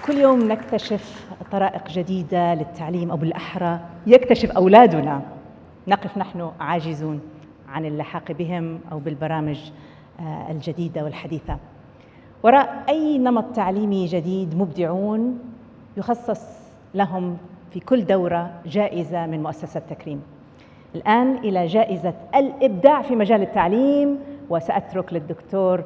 كل يوم نكتشف طرائق جديدة للتعليم، أو بالأحرى يكتشف أولادنا. نقف نحن عاجزون عن اللحاق بهم أو بالبرامج الجديدة والحديثة. وراء أي نمط تعليمي جديد مبدعون يخصص لهم في كل دورة جائزة من مؤسسة تكريم. الآن إلى جائزة الإبداع في مجال التعليم، وسأترك للدكتور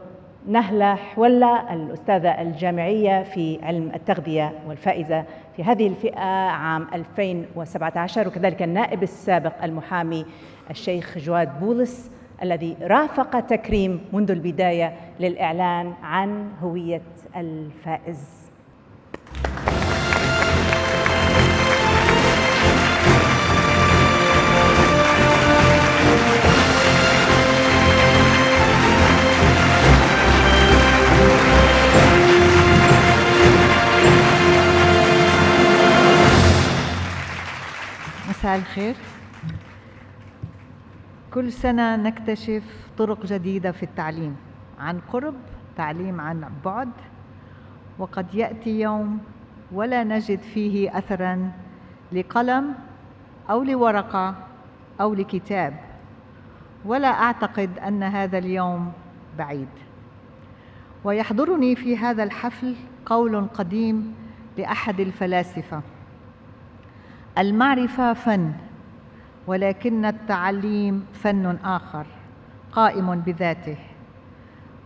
نهلة حولة الأستاذة الجامعية في علم التغذية والفائزة في هذه الفئة عام 2017، وكذلك النائب السابق المحامي الشيخ جواد بولس الذي رافق تكريم منذ البداية للإعلان عن هوية الفائز. مساء الخير. كل سنة نكتشف طرق جديدة في التعليم، عن قرب، تعليم عن بعد، وقد يأتي يوم ولا نجد فيه أثراً لقلم أو لورقة أو لكتاب، ولا أعتقد أن هذا اليوم بعيد. ويحضرني في هذا الحفل قول قديم لأحد الفلاسفة: المعرفة فن، ولكن التعليم فن آخر قائم بذاته.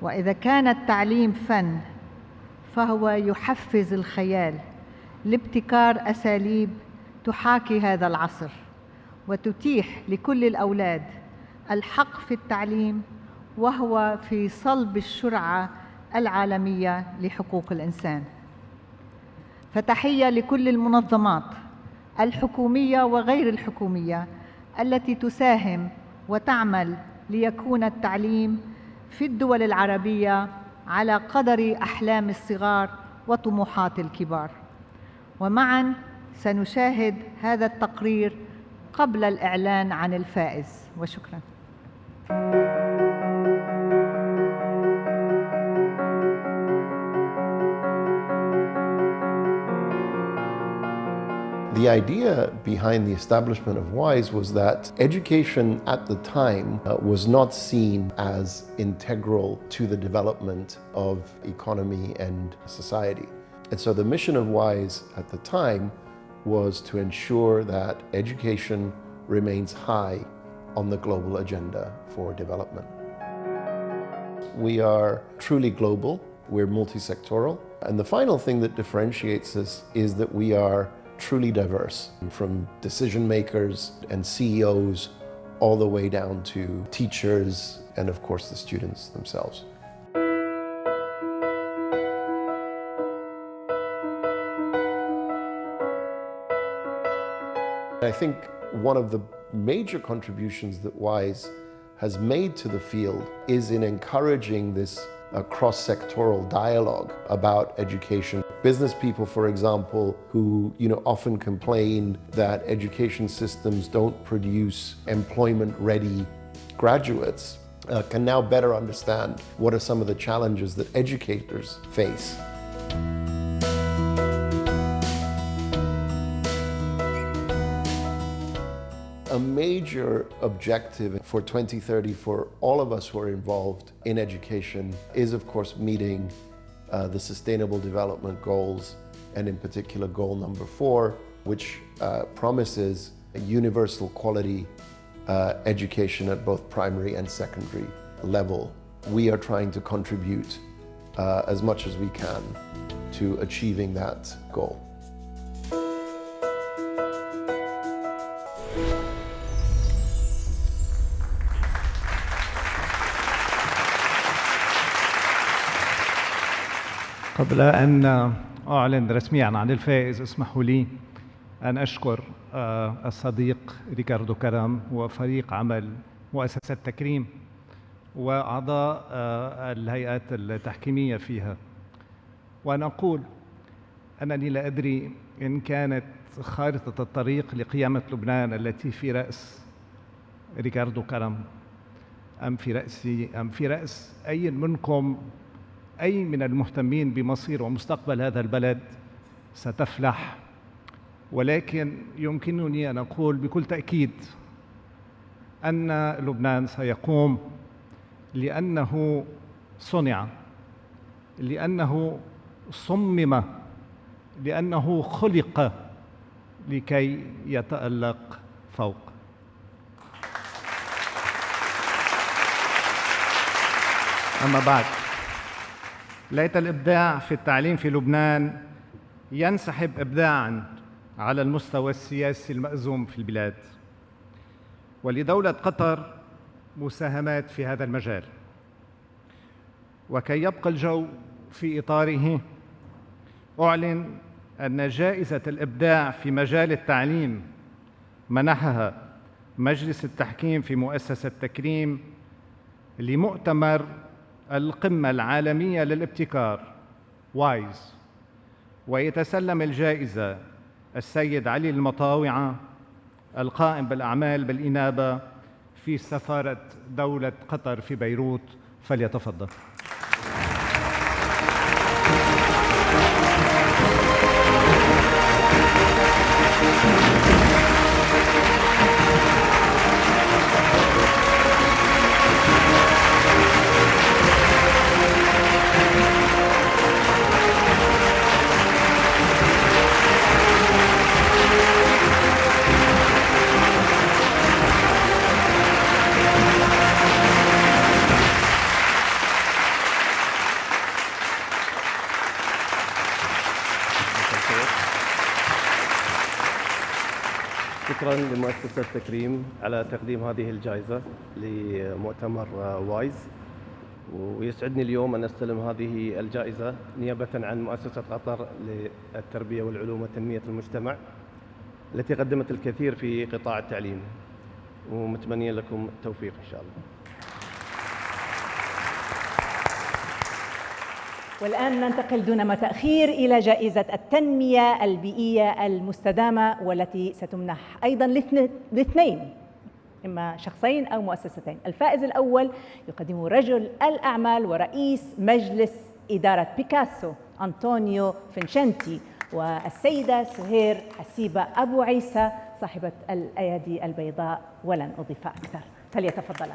وإذا كان التعليم فن فهو يحفز الخيال لابتكار أساليب تحاكي هذا العصر، وتتيح لكل الأولاد الحق في التعليم، وهو في صلب الشرعة العالمية لحقوق الإنسان. فتحية لكل المنظمات الحكومية وغير الحكومية التي تساهم وتعمل ليكون التعليم في الدول العربية على قدر أحلام الصغار وطموحات الكبار. ومعاً سنشاهد هذا التقرير قبل الإعلان عن الفائز، وشكراً. The idea behind the establishment of WISE was that education at the time was not seen as integral to the development of economy and society. And so the mission of WISE at the time was to ensure that education remains high on the global agenda for development. We are truly global, we're multi-sectoral, and the final thing that differentiates us is that we are truly diverse, from decision makers and CEOs all the way down to teachers and of course the students themselves. I think one of the major contributions that WISE has made to the field is in encouraging this cross-sectoral dialogue about education. Business people, for example, who often complain that education systems don't produce employment-ready graduates, can now better understand what are some of the challenges that educators face. A major objective for 2030 for all of us who are involved in education is, of course, meeting the Sustainable Development Goals, and in particular goal number 4, which promises a universal quality education at both primary and secondary level. We are trying to contribute as much as we can to achieving that goal. قبل أن أعلن رسمياً عن الفائز، اسمحوا لي أن أشكر الصديق ريكاردو كرم وفريق عمل مؤسسة تكريم وأعضاء الهيئات التحكيمية فيها، وأنا أقول أنني لا أدري إن كانت خارطة الطريق لقيامة لبنان التي في رأس ريكاردو كرم أم في رأسي أم في رأس أي منكم، أي من المهتمين بمصير ومستقبل هذا البلد ستفلح. ولكن يمكنني أن أقول بكل تأكيد أن لبنان سيقوم لأنه صنع، لأنه صمم، لأنه خلق لكي يتألق فوق. أما بعد ليت الإبداع في التعليم في لبنان ينسحب إبداعاً على المستوى السياسي المأزوم في البلاد، ولدولة قطر مساهمات في هذا المجال. وكي يبقى الجو في إطاره، أعلن أن جائزة الإبداع في مجال التعليم منحها مجلس التحكيم في مؤسسة تكريم لمؤتمر القمة العالمية للابتكار وايز، ويتسلم الجائزة السيد علي المطاوعة القائم بالأعمال بالإنابة في سفارة دولة قطر في بيروت. فليتفضل. شكرا لمؤسسة تكريم على تقديم هذه الجائزة لمؤتمر وايز، ويسعدني اليوم أن أستلم هذه الجائزة نيابة عن مؤسسة قطر للتربية والعلوم وتنمية المجتمع التي قدمت الكثير في قطاع التعليم، ومتمنيا لكم التوفيق إن شاء الله. والآن ننتقل دون ما تأخير إلى جائزة التنمية البيئية المستدامة، والتي ستمنح أيضاً لاثنين، إما شخصين أو مؤسستين. الفائز الأول يقدمه رجل الأعمال ورئيس مجلس إدارة بيكاسو أنطونيو فينشنتي، والسيدة سهير حسيبة أبو عيسى صاحبة الأيادي البيضاء، ولن أضيف أكثر. فليتفضلا.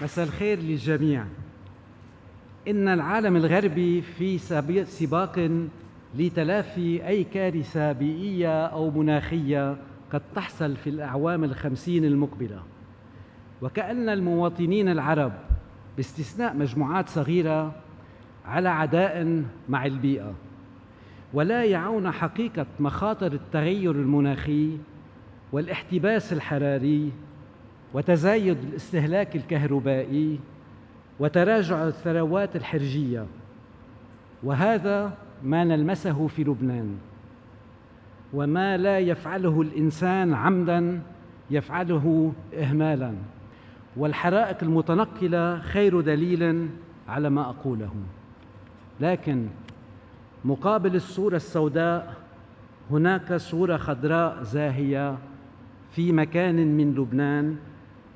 مساء الخير للجميع. إن العالم الغربي في سباق لتلافي أي كارثة بيئية أو مناخية قد تحصل في الأعوام 50 المقبلة، وكأن المواطنين العرب باستثناء مجموعات صغيرة على عداء مع البيئة، ولا يعون حقيقة مخاطر التغير المناخي والاحتباس الحراري وتزايد الاستهلاك الكهربائي وتراجع الثروات الحرجية. وهذا ما نلمسه في لبنان، وما لا يفعله الإنسان عمداً يفعله إهمالاً، والحرائق المتنقلة خير دليل على ما أقوله. لكن مقابل الصورة السوداء هناك صورة خضراء زاهية في مكان من لبنان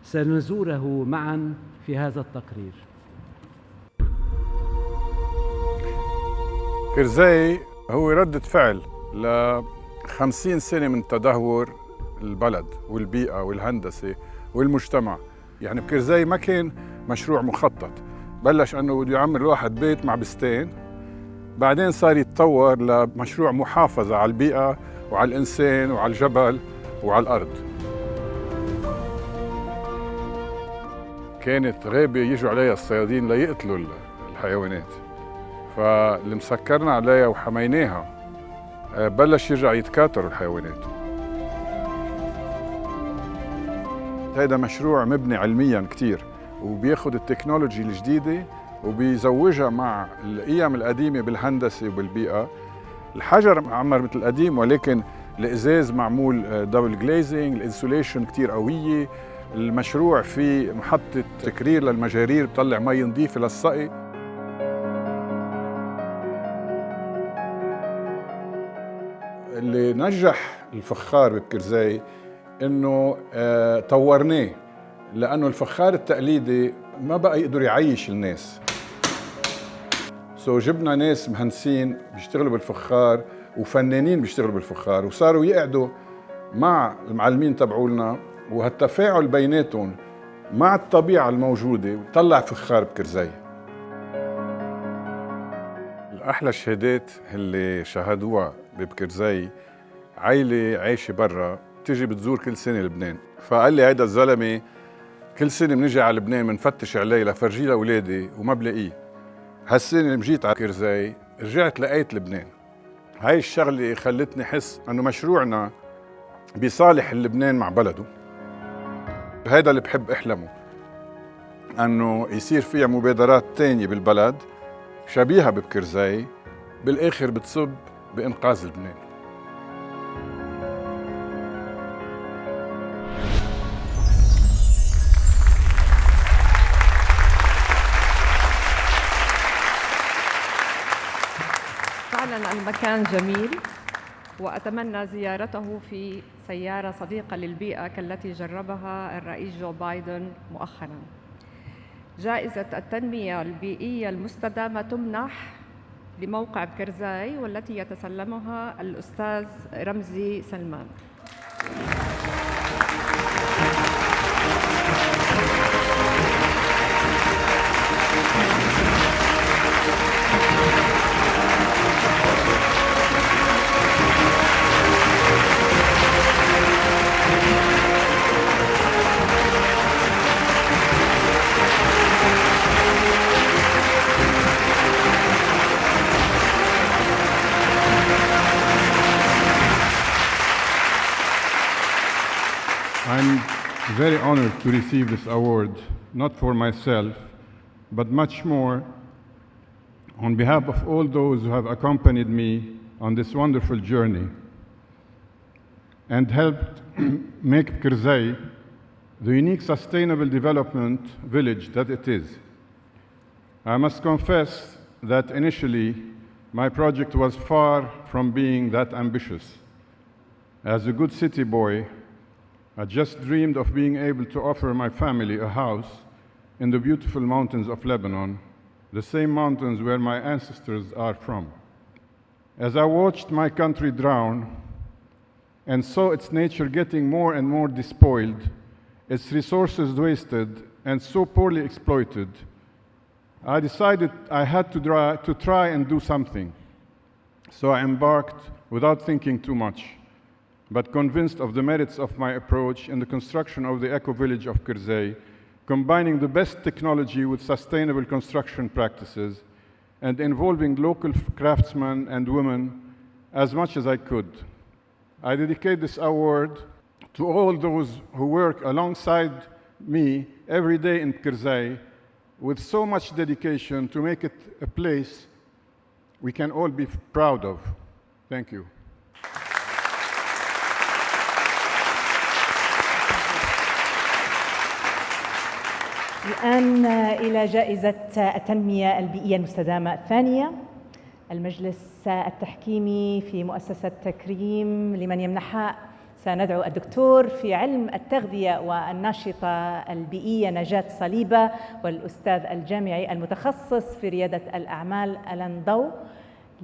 سنزوره معاً في هذا التقرير. كرزي هو ردة فعل ل50 سنة من تدهور البلد والبيئة والهندسة والمجتمع. يعني بكرزي ما كان مشروع مخطط، بلش أنه بده يعمر الواحد بيت مع بستين، بعدين صار يتطور لمشروع محافظة على البيئة وعلى الإنسان وعلى الجبل وعلى الأرض. كانت غابة يجوا عليها الصيادين ليقتلوا الحيوانات، فاللي مسكرنا عليها وحميناها بلش يرجع يتكاثروا الحيوانات. هذا مشروع مبني علمياً كتير، وبياخد التكنولوجي الجديدة وبيزوجها مع القيم القديمة بالهندسة وبالبيئة. الحجر معمر مثل القديم، ولكن الإزاز معمول دبل جليزنج، الانسوليشن كتير قوية. المشروع في محطة تكرير للمجارير بتطلع مي نظيفة للسقي. اللي نجح الفخار بكرزي انه طورناه، لانه الفخار التقليدي ما بقى يقدر يعيش الناس. جبنا ناس مهندسين بيشتغلوا بالفخار وفنانين بيشتغلوا بالفخار، وصاروا يقعدوا مع المعلمين تبعولنا وهالتفاعل بيناتهم مع الطبيعة الموجودة طلع فخار بكرزي. الأحلى الشهادات اللي شاهدوها ببكرزي عائلة عايشة برا تيجي بتزور كل سنة لبنان، فقال لي هيدا الزلمة كل سنة بنجي على لبنان بنفتش عليه لفرجيه لأولادي وما بلاقيه. هالسنة اللي مجيت على كرزي رجعت لقيت لبنان. هاي الشغلة خلتني حس أنه مشروعنا بصالح لبنان مع بلده. هذا اللي بحب أحلمه، أنه يصير فيها مبادرات تانية بالبلد شبيهة ببكرزي بالآخر بتصب بإنقاذ لبنان. فعلا المكان جميل، وأتمنى زيارته في سيارة صديقة للبيئة كالتي جربها الرئيس جو بايدن مؤخراً. جائزة التنمية البيئية المستدامة تمنح لموقع بكرزي، والتي يتسلمها الأستاذ رمزي سلمان. I'm very honored to receive this award, not for myself, but much more on behalf of all those who have accompanied me on this wonderful journey and helped make Kirzay the unique sustainable development village that it is. I must confess that initially my project was far from being that ambitious. As a good city boy, I just dreamed of being able to offer my family a house in the beautiful mountains of Lebanon, the same mountains where my ancestors are from. As I watched my country drown and saw its nature getting more and more despoiled, its resources wasted and so poorly exploited, I decided I had to try and do something. So I embarked without thinking too much, but convinced of the merits of my approach in the construction of the eco-village of Kirzay, combining the best technology with sustainable construction practices and involving local craftsmen and women as much as I could. I dedicate this award to all those who work alongside me every day in Kirzay with so much dedication to make it a place we can all be proud of. Thank you. الآن إلى جائزة التنمية البيئية المستدامة الثانية، المجلس التحكيمي في مؤسسة تكريم لمن يمنحها سندعو الدكتور في علم التغذية والناشطة البيئية نجاة صليبة والأستاذ الجامعي المتخصص في ريادة الأعمال ألان ضو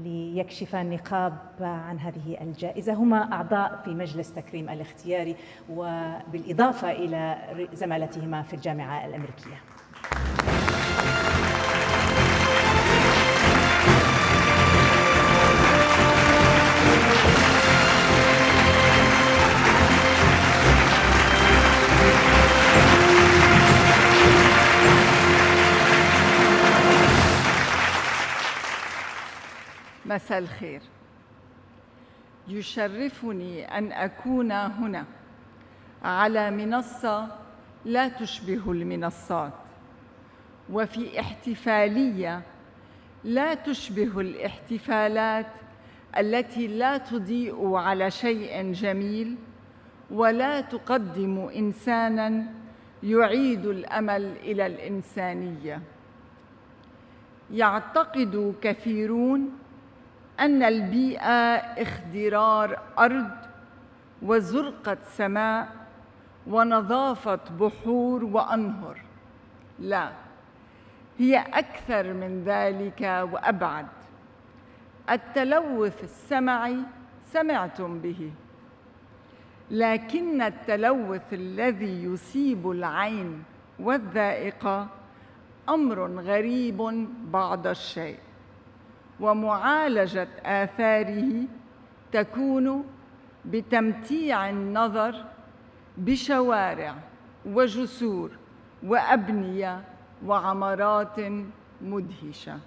ليكشف النقاب عن هذه الجائزة. هما أعضاء في مجلس تكريم الاختياري وبالإضافة إلى زمالتهما في الجامعة الأمريكية. مساء الخير. يشرفني أن أكون هنا على منصة لا تشبه المنصات، وفي احتفالية لا تشبه الاحتفالات التي لا تضيء على شيء جميل ولا تقدم إنساناً يعيد الأمل إلى الإنسانية. يعتقد كثيرون أن البيئة اخضرار أرض وزرقة سماء ونظافة بحور وأنهر. لا، هي أكثر من ذلك وأبعد. التلوث السمعي سمعتم به، لكن التلوث الذي يصيب العين والذائقة أمر غريب بعض الشيء، ومعالجة آثاره تكون بتمتيع النظر بشوارع وجسور وأبنية وعمارات مدهشة.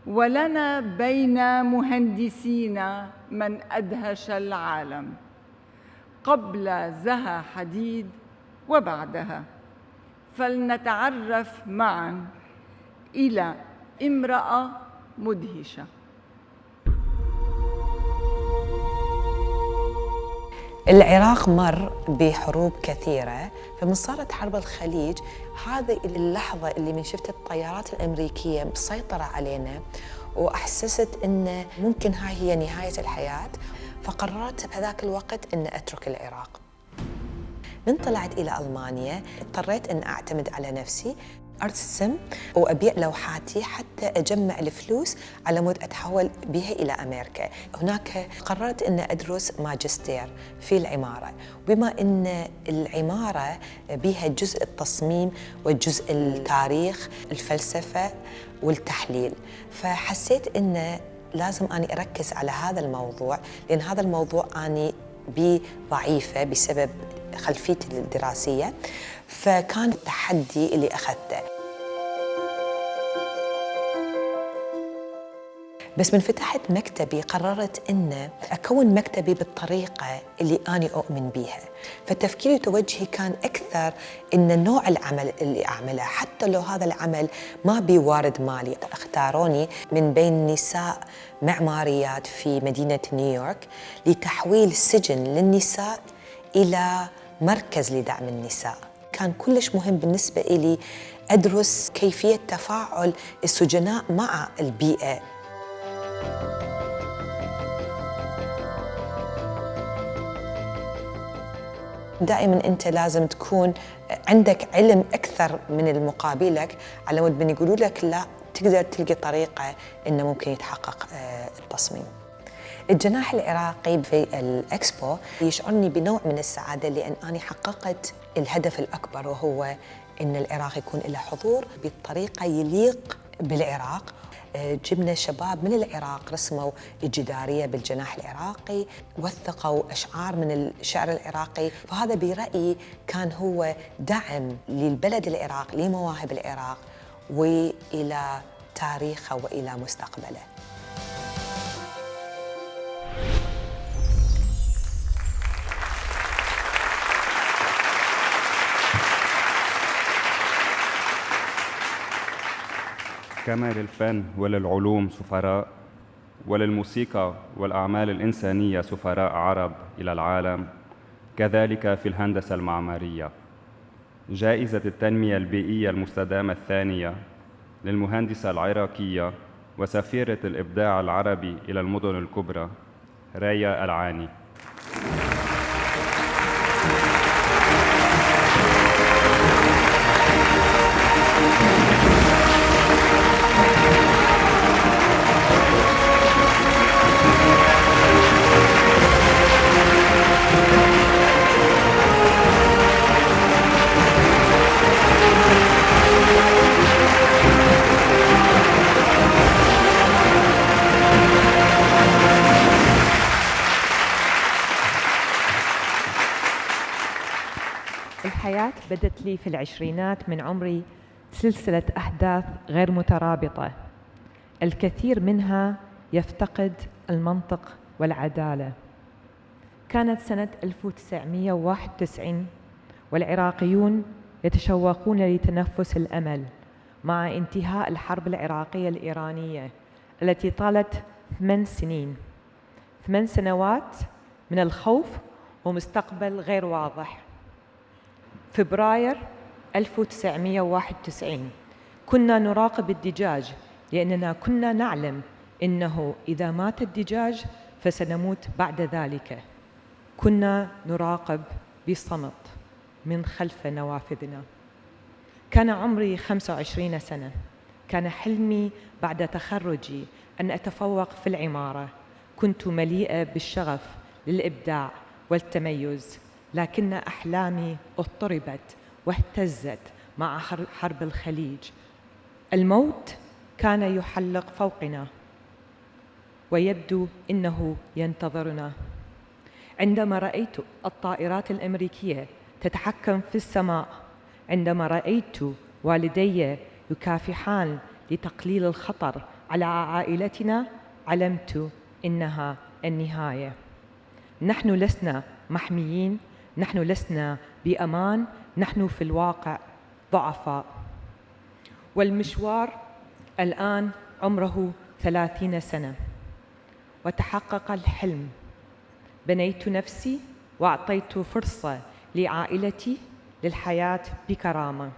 ولنا بين مهندسينا من أدهش العالم قبل زها حديد وبعدها. فلنتعرف معا إلى امرأة مدهشة. العراق مر بحروب كثيرة، فمن صارت حرب الخليج هذه اللحظة اللي من شفت الطيارات الأمريكية مسيطرة علينا وأحسست أن ممكن هاي هي نهاية الحياة، فقررت بهذاك الوقت أن أترك العراق. من طلعت إلى ألمانيا اضطريت أن أعتمد على نفسي، أرسم وأبيع لوحاتي حتى أجمع الفلوس على مود أتحول بها إلى أمريكا. هناك قررت أن أدرس ماجستير في العمارة، وبما أن العمارة بها جزء التصميم والجزء التاريخ الفلسفة والتحليل، فحسيت أن لازم أني أركز على هذا الموضوع، لأن هذا الموضوع أني بي ضعيفة بسبب خلفيتي الدراسية، فكان التحدي اللي أخذته. بس من فتحت مكتبي قررت أن أكون مكتبي بالطريقة اللي أنا أؤمن بيها، فالتفكير وتوجهي كان أكثر إن نوع العمل اللي أعمله حتى لو هذا العمل ما بيوارد مالي. اختاروني من بين نساء معماريات في مدينة نيويورك لتحويل سجن للنساء إلى مركز لدعم النساء. كان كلش مهم بالنسبة إلي أدرس كيفية تفاعل السجناء مع البيئة. دائما أنت لازم تكون عندك علم أكثر من المقابلك، على مود من يقولوا لك لا تقدر تلقي طريقة إنه ممكن يتحقق التصميم. الجناح العراقي في الإكسبو يشعرني بنوع من السعادة، لأن أنا حققت الهدف الأكبر، وهو أن العراق يكون له حضور بطريقة يليق بالعراق. جبنا شباب من العراق رسموا الجدارية بالجناح العراقي، وثقوا أشعار من الشعر العراقي، فهذا برأيي كان هو دعم للبلد العراق، لمواهب العراق وإلى تاريخه وإلى مستقبله. كما للفن وللعلوم سفراء، وللموسيقى والأعمال الإنسانية سفراء عرب إلى العالم، كذلك في الهندسة المعمارية. جائزة التنمية البيئية المستدامة الثانية للمهندسة العراقية وسفيرة الإبداع العربي إلى المدن الكبرى رايا العاني. الحياة بدت لي في العشرينات من عمري سلسلة أحداث غير مترابطة، الكثير منها يفتقد المنطق والعدالة. كانت سنة 1991 والعراقيون يتشوقون لتنفس الأمل مع انتهاء الحرب العراقية الإيرانية التي طالت 8 سنين، 8 سنوات من الخوف ومستقبل غير واضح. فبراير 1991 كنا نراقب الدجاج، لأننا كنا نعلم إنه إذا مات الدجاج فسنموت بعد ذلك. كنا نراقب بصمت من خلف نوافذنا. كان عمري 25 سنة. كان حلمي بعد تخرجي أن أتفوق في العمارة. كنت مليئة بالشغف للإبداع والتميز، لكن أحلامي اضطربت واهتزت مع حرب الخليج. الموت كان يحلق فوقنا ويبدو إنه ينتظرنا. عندما رأيت الطائرات الأمريكية تتحكم في السماء، عندما رأيت والدي يكافحان لتقليل الخطر على عائلتنا، علمت إنها النهاية. نحن لسنا محميين، نحن لسنا بأمان، نحن في الواقع ضعفاء. والمشوار الآن عمره 30 سنة وتحقق الحلم. بنيت نفسي وأعطيت فرصة لعائلتي للحياة بكرامة.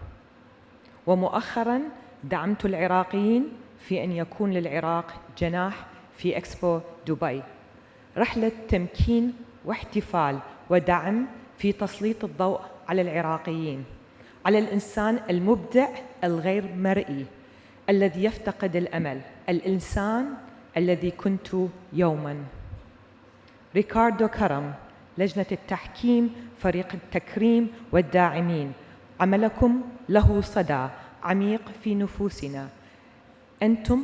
ومؤخراً دعمت العراقيين في أن يكون للعراق جناح في إكسبو دبي، رحلة تمكين واحتفال ودعم في تسليط الضوء على العراقيين، على الإنسان المبدع الغير مرئي الذي يفتقد الأمل، الإنسان الذي كنت يوماً. ريكاردو كرم، لجنة التحكيم، فريق التكريم والداعمين، عملكم له صدى عميق في نفوسنا. أنتم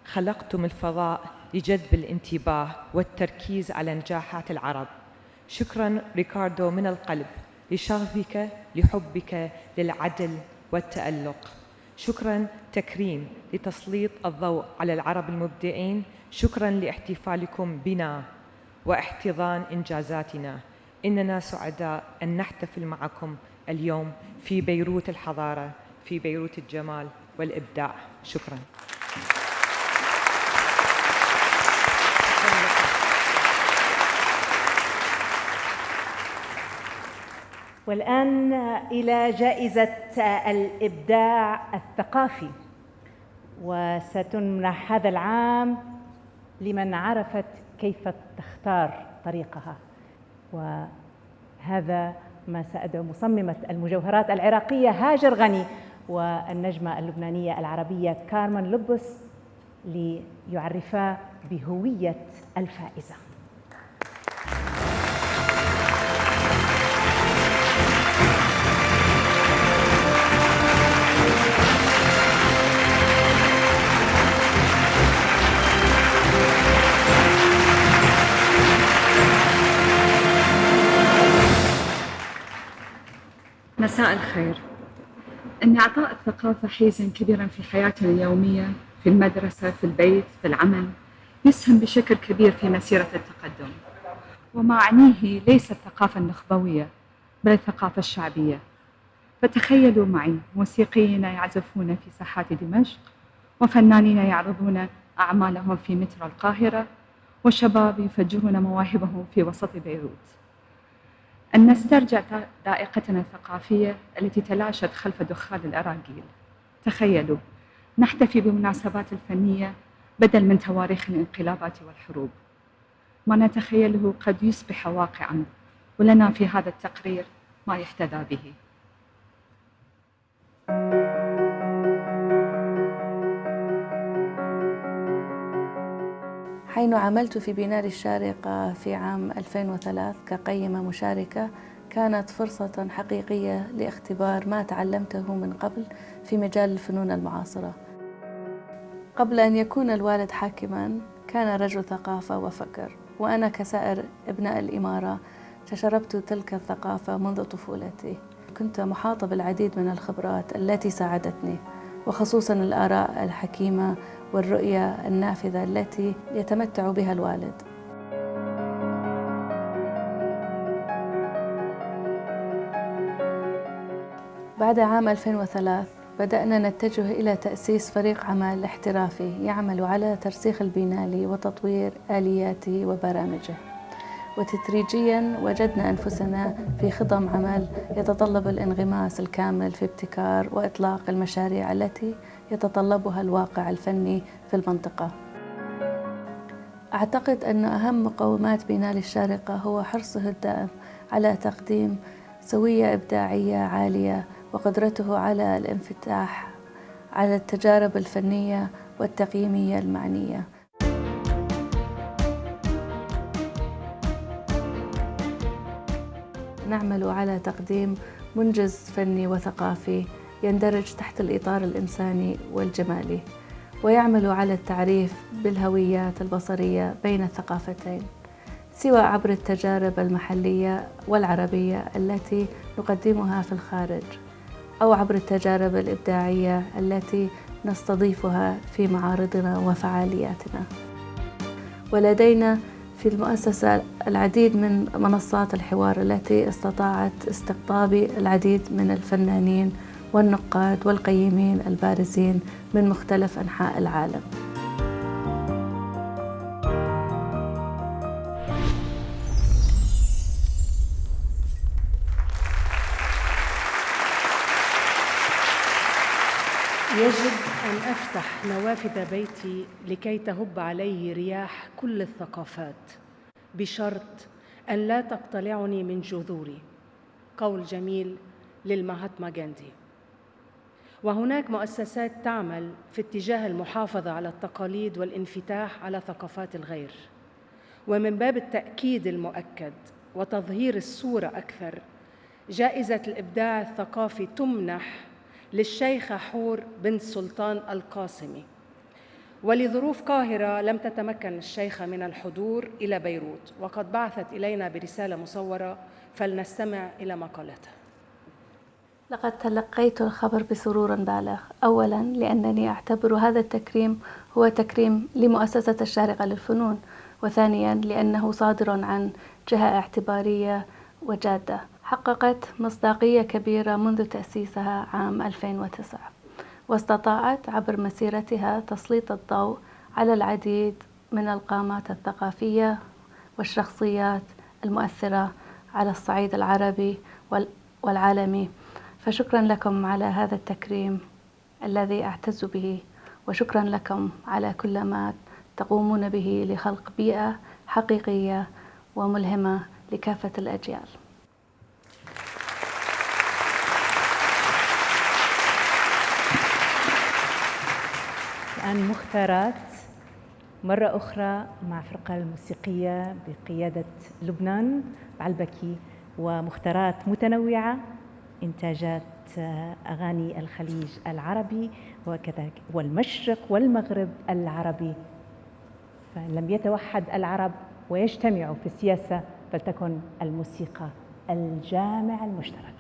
خلقتم الفضاء لجذب الانتباه والتركيز على نجاحات العرب. شكراً ريكاردو من القلب لشغفك، لحبك للعدل والتألق. شكراً تكريم لتسليط الضوء على العرب المبدعين. شكراً لاحتفالكم بنا واحتضان إنجازاتنا. إننا سعداء أن نحتفل معكم اليوم في بيروت الحضارة، في بيروت الجمال والإبداع. شكراً. والآن إلى جائزة الإبداع الثقافي، وستمنح هذا العام لمن عرفت كيف تختار طريقها. وهذا ما سأدعو مصممة المجوهرات العراقية هاجر غني والنجمة اللبنانية العربية كارمن لبس ليعرفا بهوية الفائزة. مساء الخير. أن إعطاء الثقافة حيزاً كبيراً في حياتنا اليومية، في المدرسة، في البيت، في العمل، يسهم بشكل كبير في مسيرة التقدم. وما أعنيه ليس الثقافة النخبوية بل الثقافة الشعبية. فتخيلوا معي موسيقيين يعزفون في ساحات دمشق، وفنانين يعرضون أعمالهم في مترو القاهرة، وشباب يفجرون مواهبهم في وسط بيروت. أن نسترجع ذائقتنا الثقافية التي تلاشت خلف دخان الأراجيل. تخيلوا نحتفي بمناسبات الفنية بدل من تواريخ الانقلابات والحروب. ما نتخيله قد يصبح واقعاً، ولنا في هذا التقرير ما يحتذى به. حين عملت في بناء الشارقة في عام 2003 كقيمة مشاركة، كانت فرصة حقيقية لاختبار ما تعلمته من قبل في مجال الفنون المعاصرة. قبل أن يكون الوالد حاكماً كان رجل ثقافة وفكر، وأنا كسائر أبناء الإمارة تشربت تلك الثقافة منذ طفولتي. كنت محاطة بالعديد من الخبرات التي ساعدتني، وخصوصاً الآراء الحكيمة والرؤية النافذة التي يتمتع بها الوالد. بعد عام 2003 بدأنا نتجه إلى تأسيس فريق عمل احترافي يعمل على ترسيخ البناء وتطوير آلياته وبرامجه. وتدريجياً وجدنا أنفسنا في خضم عمل يتطلب الانغماس الكامل في ابتكار وإطلاق المشاريع التي يتطلبها الواقع الفني في المنطقة. أعتقد أن أهم مقومات بناء الشارقة هو حرصه الدائم على تقديم سوية إبداعية عالية، وقدرته على الانفتاح على التجارب الفنية والتقييمية المعنية. نعمل على تقديم منجز فني وثقافي يندرج تحت الإطار الإنساني والجمالي، ويعمل على التعريف بالهويات البصرية بين الثقافتين، سواء عبر التجارب المحلية والعربية التي نقدمها في الخارج، أو عبر التجارب الإبداعية التي نستضيفها في معارضنا وفعالياتنا. ولدينا في المؤسسة العديد من منصات الحوار التي استطاعت استقطاب العديد من الفنانين والنقاد والقيمين البارزين من مختلف أنحاء العالم. يجب أن أفتح نوافذ بيتي لكي تهب عليه رياح كل الثقافات، بشرط أن لا تقتلعني من جذوري. قول جميل للمهاتما غاندي. وهناك مؤسسات تعمل في اتجاه المحافظة على التقاليد والانفتاح على ثقافات الغير. ومن باب التأكيد المؤكد وتظهير الصورة أكثر، جائزة الإبداع الثقافي تمنح للشيخة حور بنت سلطان القاسمي، ولظروف قاهرة لم تتمكن الشيخة من الحضور إلى بيروت، وقد بعثت إلينا برسالة مصورة، فلنستمع إلى مقالتها. لقد تلقيت الخبر بسرور بالغ، أولاً لأنني أعتبر هذا التكريم هو تكريم لمؤسسة الشارقة للفنون، وثانياً لأنه صادر عن جهة اعتبارية وجادة حققت مصداقية كبيرة منذ تأسيسها عام 2009، واستطاعت عبر مسيرتها تسليط الضوء على العديد من القامات الثقافية والشخصيات المؤثرة على الصعيد العربي والعالمي. فشكراً لكم على هذا التكريم الذي أعتز به، وشكراً لكم على كل ما تقومون به لخلق بيئة حقيقية وملهمة لكافة الأجيال. الآن مختارات مرة أخرى مع فرقة الموسيقية بقيادة لبنان بعلبكي، ومختارات متنوعة إنتاجات أغاني الخليج العربي وكذلك والمشرق والمغرب العربي. فإن لم يتوحد العرب ويجتمعوا في السياسة فلتكن الموسيقى الجامع المشترك.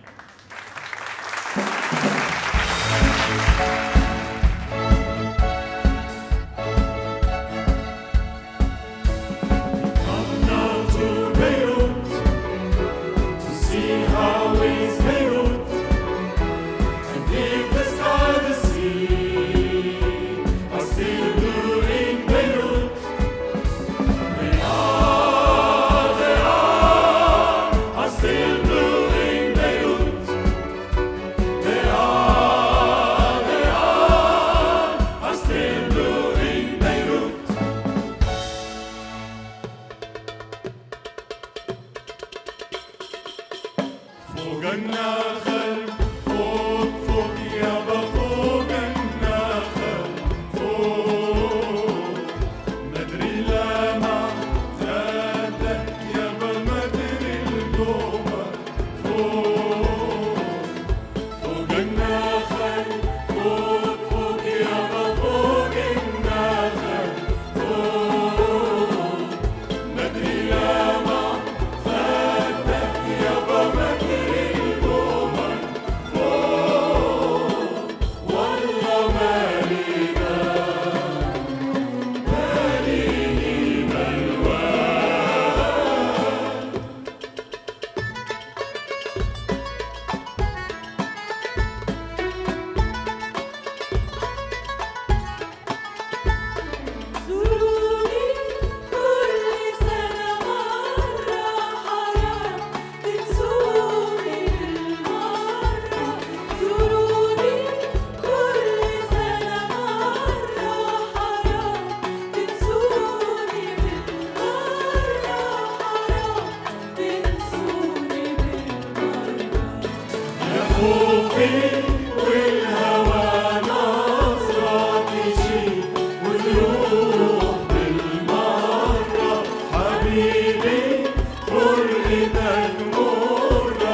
حبيبي فرقتك مرة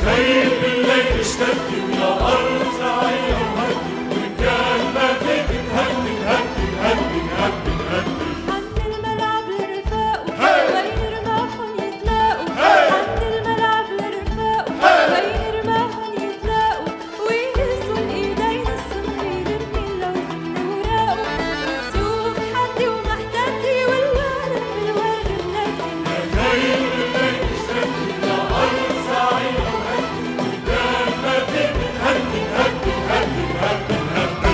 خيل بالليل اشتدي ويا أرض ساعية وهدي وإن كان ما فيك تهدي هدي هدي هدي هدي عند الملعب لرفاقه وين رماحهم يتلاقوا عند الملعب لرفاقه وين رماحهم يتلاقوا ويهزوا الإيدين الصبح يرمي اللوز وراقه والسيوف حدي ومحتدي والورد بالورد بنادي خيل بالليل اشتدي ويا أرض ساعية وهدي وإن كان ما فيك تهدي هدي هدي هدي هدي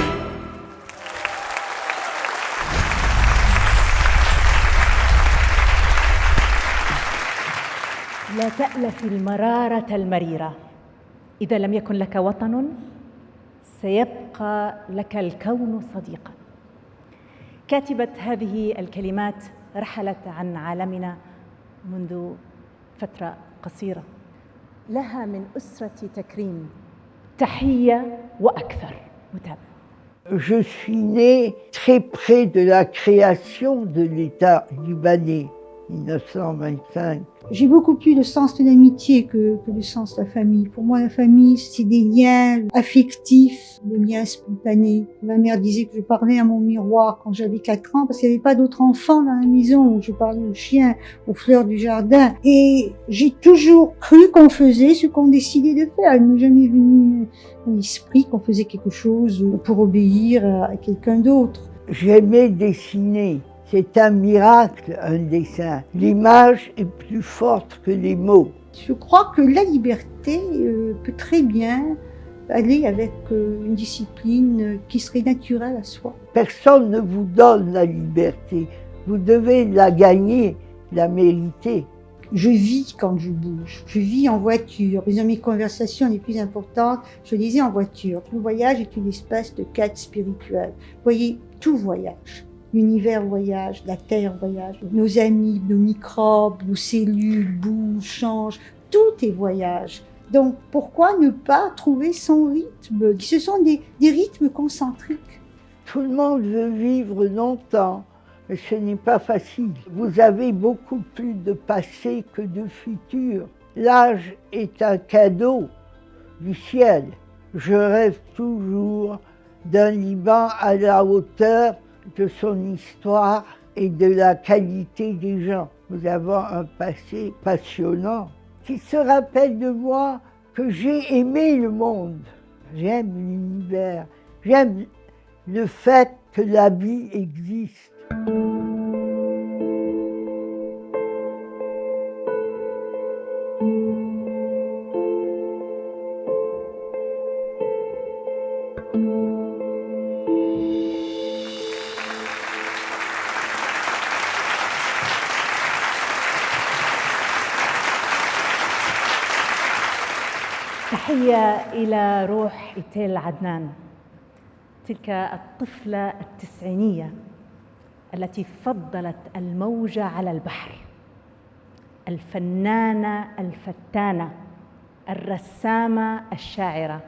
لا تألف المرارة المريرة. إذا لم يكن لك وطن سيبقى لك الكون صديقا. كاتبة هذه الكلمات رحلت عن عالمنا منذ فترة قصيرة. لها من أسرة تكريم تحية وأكثر. متابعة. Je suis né très près de la création de l'État libanais, 1925. J'ai beaucoup plus le sens de l'amitié que le sens de la famille. Pour moi, la famille, c'est des liens affectifs, des liens spontanés. Ma mère disait que je parlais à mon miroir quand j'avais 4 ans parce qu'il n'y avait pas d'autres enfants dans la maison. Je parlais aux chiens, aux fleurs du jardin. Et j'ai toujours cru qu'on faisait ce qu'on décidait de faire. Il ne m'est jamais venu à l'esprit qu'on faisait quelque chose pour obéir à quelqu'un d'autre. J'aimais dessiner. C'est un miracle, un dessin. L'image est plus forte que les mots. Je crois que la liberté peut très bien aller avec une discipline qui serait naturelle à soi. Personne ne vous donne la liberté. Vous devez la gagner, la mériter. Je vis quand je bouge. Je vis en voiture. Mes mes conversations les plus importantes, je les ai en voiture. Le voyage est une espèce de quête spirituelle. Vous voyez, tout voyage. L'univers voyage, la Terre voyage, nos amis, nos microbes, nos cellules bougent, changent, tout est voyage. Donc pourquoi ne pas trouver son rythme? Ce sont des rythmes concentriques. Tout le monde veut vivre longtemps, mais ce n'est pas facile. Vous avez beaucoup plus de passé que de futur. L'âge est un cadeau du ciel. Je rêve toujours d'un Liban à la hauteur de son histoire et de la qualité des gens. Nous avons un passé passionnant qui se rappelle de moi que j'ai aimé le monde. J'aime l'univers, j'aime le fait que la vie existe. تحية إلى روح إيتيل عدنان، تلك الطفلة التسعينية التي فضلت الموج على البحر، الفنانة الفتانة الرسامة الشاعرة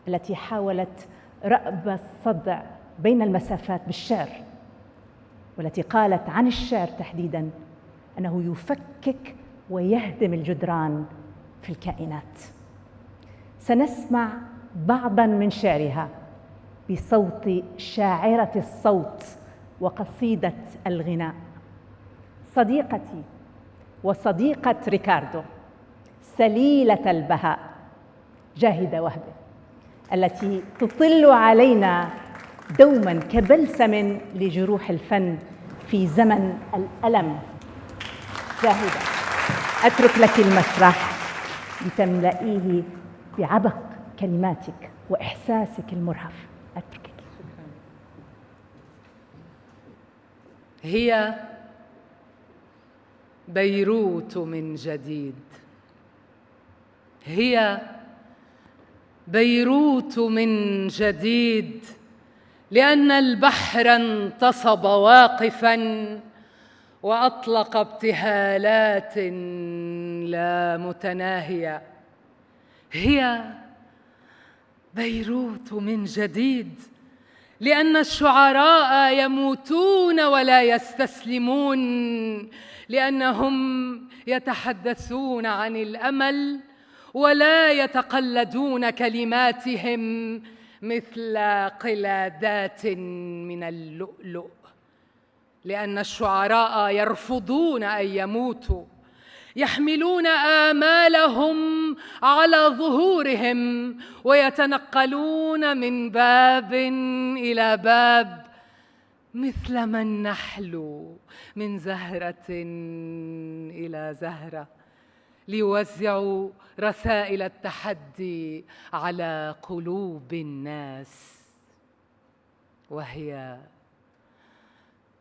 التي حاولت رأب الصدع بين المسافات بالشعر، والتي قالت عن الشعر تحديداً أنه يفكك ويهدم الجدران في الكائنات. سنسمع بعضاً من شعرها بصوت شاعرة الصوت وقصيدة الغناء، صديقتي وصديقة ريكاردو، سليلة البهاء، جاهدة وهبة، التي تطل علينا دوماً كبلسم لجروح الفن في زمن الألم. جاهدة، أترك لك المسرح لتملئيه بعبق كلماتك وإحساسك المرهف. أتركك. هي بيروت من جديد، هي بيروت من جديد، لأن البحر انتصب واقفاً وأطلق ابتهالات لا متناهية. هي بيروت من جديد، لأن الشعراء يموتون ولا يستسلمون، لأنهم يتحدثون عن الأمل ولا يتقلدون كلماتهم مثل قلادات من اللؤلؤ، لأن الشعراء يرفضون أن يموتوا، يحملون آمالهم على ظهورهم ويتنقلون من باب إلى باب مثل ما النحل من زهرة إلى زهرة، ليوزعوا رسائل التحدي على قلوب الناس.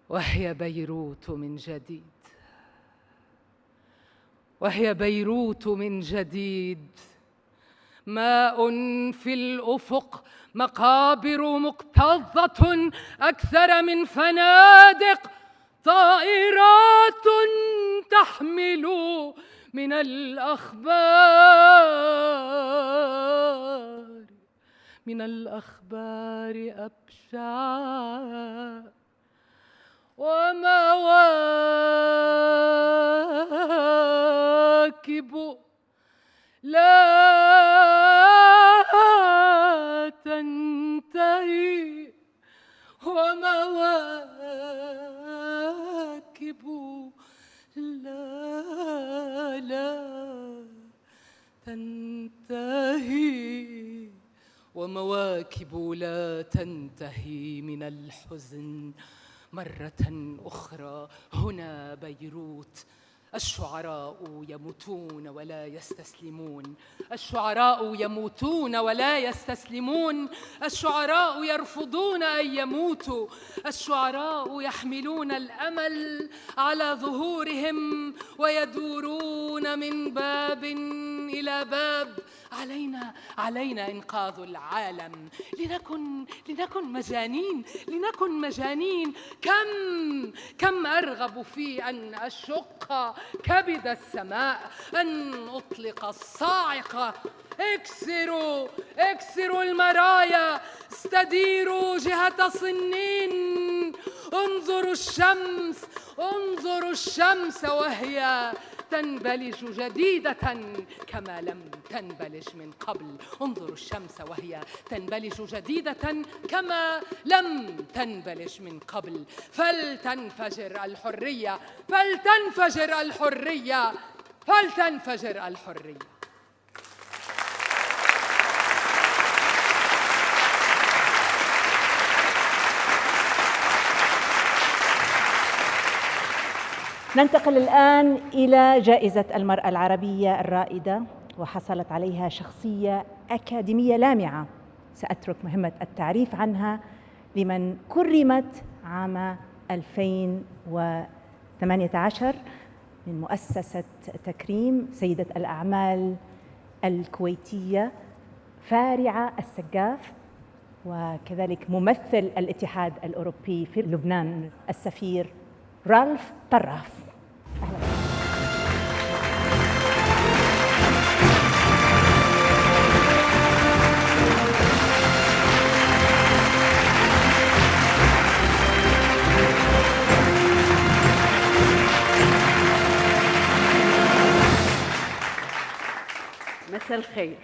وهي بيروت من جديد، وهي بيروت من جديد، ماء في الأفق، مقابر مكتظة أكثر من فنادق، طائرات تحمل من الأخبار أبشع، ومواكب لا تنتهي، ومواكب لا تنتهي، ومواكب لا تنتهي من الحزن مرة أخرى. هنا بيروت، الشعراء يموتون ولا يستسلمون، الشعراء يموتون ولا يستسلمون، الشعراء يرفضون أن يموتوا، الشعراء يحملون الأمل على ظهورهم ويدورون من باب إلى باب. علينا إنقاذ العالم، لنكن مجانين. كم أرغب في أن أشق كبد السماء، أن أطلق الصاعقة. اكسروا المرايا، استديروا جهة صنين، انظروا الشمس وهي تنبلج جديدة كما لم تنبلج من قبل. انظروا الشمس وهي تنبلج جديدة كما لم تنبلج من قبل. فلتنفجر الحرية، فلتنفجر الحرية، فلتنفجر الحرية. ننتقل الآن إلى جائزة المرأة العربية الرائدة، وحصلت عليها شخصية أكاديمية لامعة سأترك مهمة التعريف عنها لمن كرمت عام 2018 من مؤسسة تكريم سيدة الأعمال الكويتية فارعة السقاف، وكذلك ممثل الاتحاد الأوروبي في لبنان السفير رالف طراف. مساء الخير.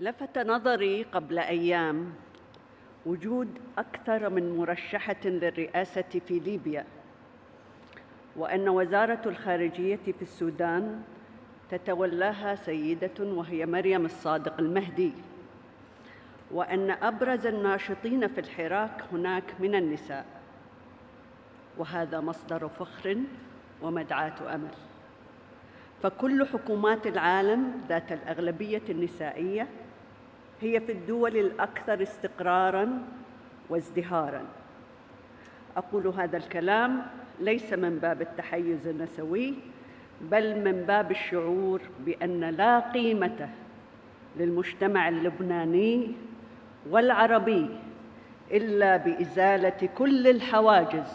لفت نظري قبل أيام وجود أكثر من مرشحة للرئاسة في ليبيا، وأن وزارة الخارجية في السودان تتولاها سيدة وهي مريم الصادق المهدي، وأن أبرز الناشطين في الحراك هناك من النساء، وهذا مصدر فخر ومدعاة أمل. فكل حكومات العالم ذات الأغلبية النسائية هي في الدول الأكثر استقراراً وازدهاراً. أقول هذا الكلام ليس من باب التحيز النسوي، بل من باب الشعور بأن لا قيمة للمجتمع اللبناني والعربي إلا بإزالة كل الحواجز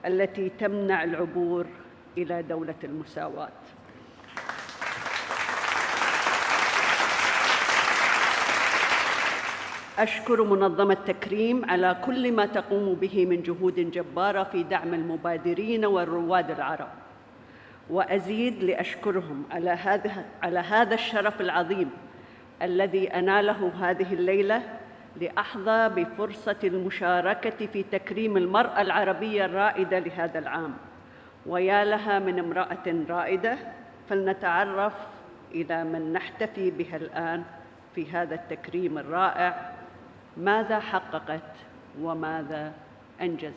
التي تمنع العبور إلى دولة المساواة. أشكر منظمة تكريم على كل ما تقوم به من جهود جبارة في دعم المبادرين والرواد العرب، وأزيد لأشكرهم على هذا الشرف العظيم الذي أناله هذه الليلة لأحظى بفرصة المشاركة في تكريم المرأة العربية الرائدة لهذا العام. ويا لها من امرأة رائدة، فلنتعرف إلى من نحتفي بها الآن في هذا التكريم الرائع، ماذا حققت وماذا أنجزت.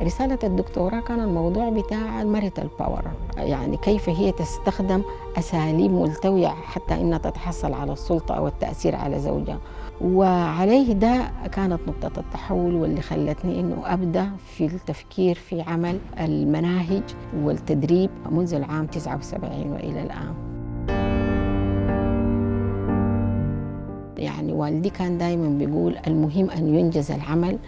رسالة الدكتوراه كان الموضوع بتاع الماريتال باور، يعني كيف هي تستخدم أساليب ملتوية حتى إنها تتحصل على السلطة أو التأثير على زوجها. وعليه ده كانت نقطة التحول واللي خلتني إنه أبدأ في التفكير في عمل المناهج والتدريب منذ العام 79 وإلى الآن. يعني والدي كان دائما بيقول المهم أن ينجز العمل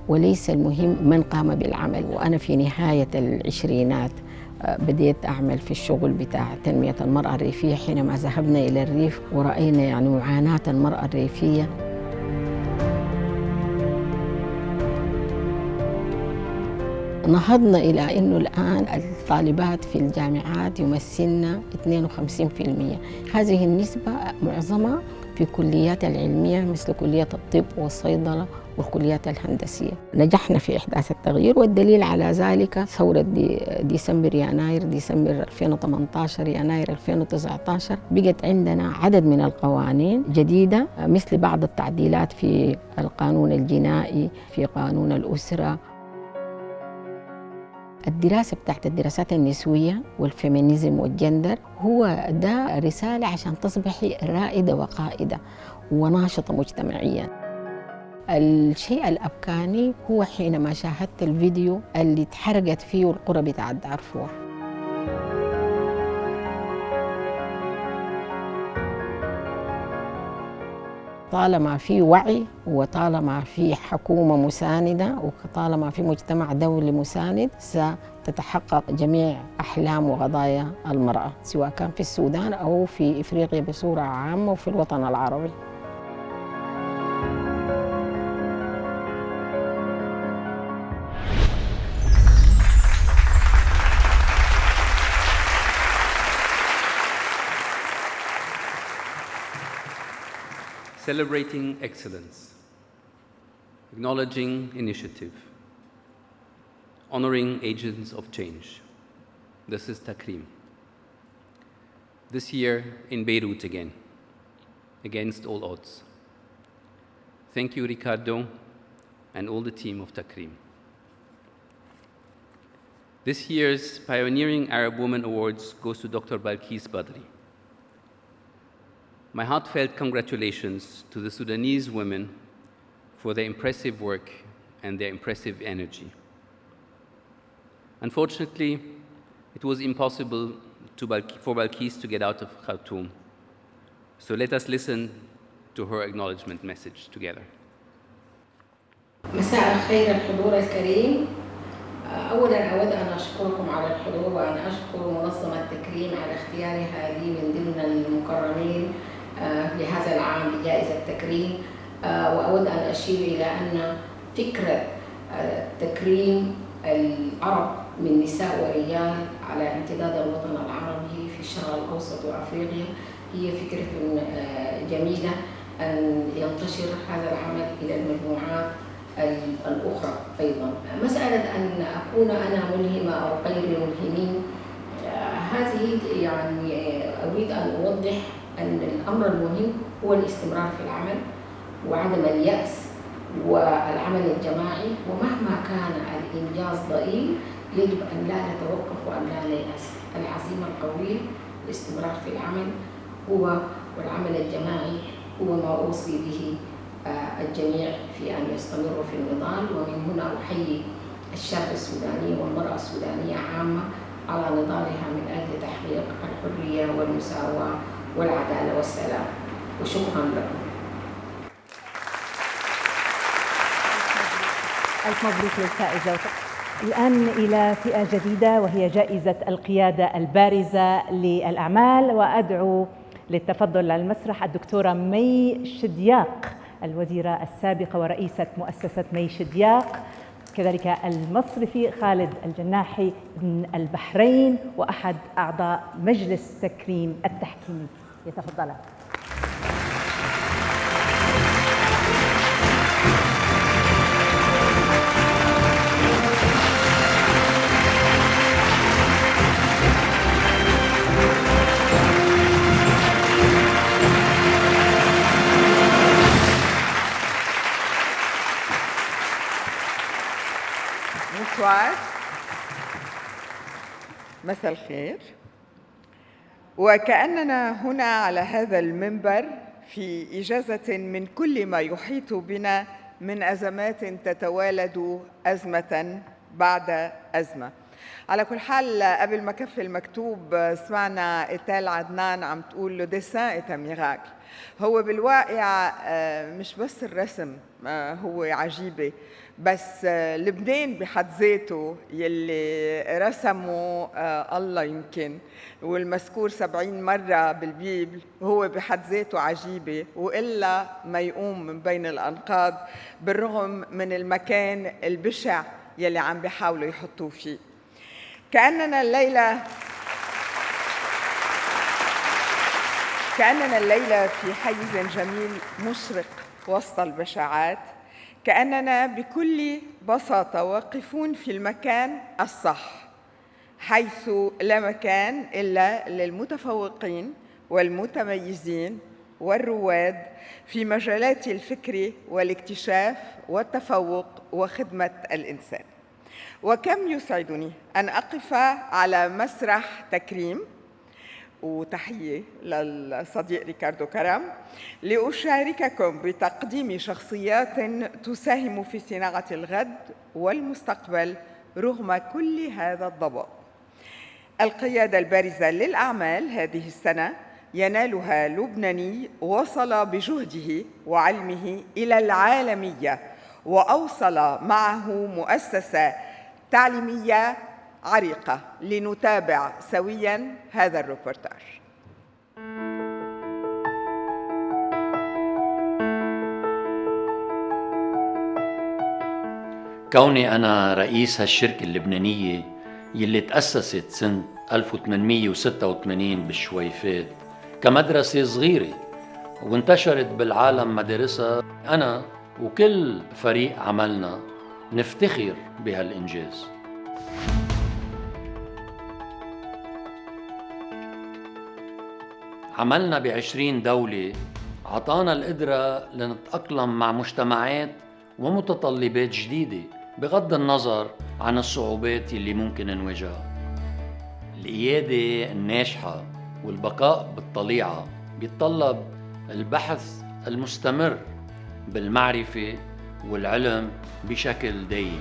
وليس المهم من قام بالعمل. وأنا في نهاية العشرينات بديت أعمل في الشغل بتاع تنمية المرأة الريفية حينما ذهبنا إلى الريف ورأينا يعني معاناة المرأة الريفية. نهضنا إلى أنه الآن الطالبات في الجامعات يمثلن 52%. هذه النسبة معظمها في الكليات العلمية مثل كلية الطب والصيدلة والكليات الهندسية. نجحنا في إحداث التغيير، والدليل على ذلك ثورة ديسمبر 2018 يناير 2019 بقت عندنا عدد من القوانين جديدة، مثل بعض التعديلات في القانون الجنائي، في قانون الأسرة. الدراسة بتاعت الدراسات النسوية والفيمينيزم والجندر هو ده رسالة عشان تصبحي رائدة وقائدة وناشطة مجتمعيا. الشيء الأبكاني هو حينما شاهدت الفيديو اللي اتحرقت فيه القرى بتاعت دارفور. طالما في وعي وطالما في حكومة مساندة وطالما في مجتمع دولي مساند ستتحقق جميع أحلام وقضايا المرأة، سواء كان في السودان أو في إفريقيا بصورة عامة وفي الوطن العربي. Celebrating excellence, acknowledging initiative, honoring agents of change. This is Takrim. This year in Beirut again, against all odds. Thank you, Ricardo, and all the team of Takrim. This year's Pioneering Arab Woman Awards goes to Dr. Balkis Badri. My heartfelt congratulations to the Sudanese women for their impressive work and their impressive energy. Unfortunately, it was impossible for Balkis to get out of Khartoum. So let us listen to her acknowledgement message together. مساء الخير الحضور الكريم. أولاً أود أن أشكركم على الحضور وأن أشكر منظمة تكريم على اختيارها لي من ضمن المكرمين لهذا العام بجائزة تكريم. وأود أن أشير إلى أن فكرة تكريم العرب من نساء ورجال على امتداد الوطن العربي في الشرق الأوسط وأفريقيا هي فكرة جميلة أن ينتشر هذا العمل إلى المجموعات الأخرى أيضا. مسألة أن أكون أنا ملهمة أو غير ملهمين، هذه يعني أريد أن أوضح أن الأمر المهم هو الاستمرار في العمل وعدم اليأس والعمل الجماعي، ومهما كان الإنجاز ضئيل يجب أن لا نتوقف وأن لا نيأس. العزيمة القوية، الاستمرار في العمل والعمل الجماعي هو ما أوصي به الجميع في أن يستمروا في النضال. ومن هنا أحيي الشعب السوداني والمرأة السودانية عامة على نضالها من أجل تحقيق الحرية والمساواة والعدالة والسلام، وشكرا لكم. ألف مبروك للفائزة. الآن إلى فئة جديدة وهي جائزة القيادة البارزة للأعمال، وأدعو للتفضل على المسرح الدكتورة مي شدياق، الوزيرة السابقة ورئيسة مؤسسة مي شدياق، كذلك المصرفي خالد الجناحي من البحرين وأحد أعضاء مجلس تكريم التحكيمي. يتفضلا. مساء الخير. وكأننا هنا على هذا المنبر في إجازة من كل ما يحيط بنا من أزمات تتوالد أزمة بعد أزمة. على كل حال قبل ما كفي المكتوب سمعنا إيتال عدنان عم تقول لو ديسان إت ميراكل. هو بالواقع مش بس الرسم هو عجيبة، بس لبنان بحد ذاته يلي رسمه الله يمكن والمذكور 70 مرة بالبيبل هو بحد ذاته عجيبة، وإلا ما يقوم من بين الأنقاض بالرغم من المكان البشع يلي عم بيحاولوا يحطوه فيه. كأننا الليلة في حيز جميل مشرق وسط البشاعات، كأننا بكل بساطة واقفون في المكان الصح، حيث لا مكان إلا للمتفوقين والمتميزين والرواد في مجالات الفكر والاكتشاف والتفوق وخدمة الإنسان. وكم يسعدني أن أقف على مسرح تكريم، وتحية للصديق ريكاردو كرم، لأشارككم بتقديم شخصيات تساهم في صناعة الغد والمستقبل رغم كل هذا الضباب. القيادة البارزة للأعمال هذه السنة ينالها لبناني وصل بجهده وعلمه إلى العالمية، وأوصل معه مؤسسة تعليمية عريقة. لنتابع سوياً هذا الروبورتاج. كوني أنا رئيس هالشركة اللبنانية يلي تأسست سنة 1886 بالشويفات كمدرسة صغيرة وانتشرت بالعالم مدارسها، أنا وكل فريق عملنا نفتخر بهالإنجاز. عملنا ب20 دولة عطانا القدرة لنتأقلم مع مجتمعات ومتطلبات جديدة بغض النظر عن الصعوبات اللي ممكن نواجهها. القيادة الناجحة والبقاء بالطليعة بيتطلب البحث المستمر بالمعرفة والعلم بشكل دايم.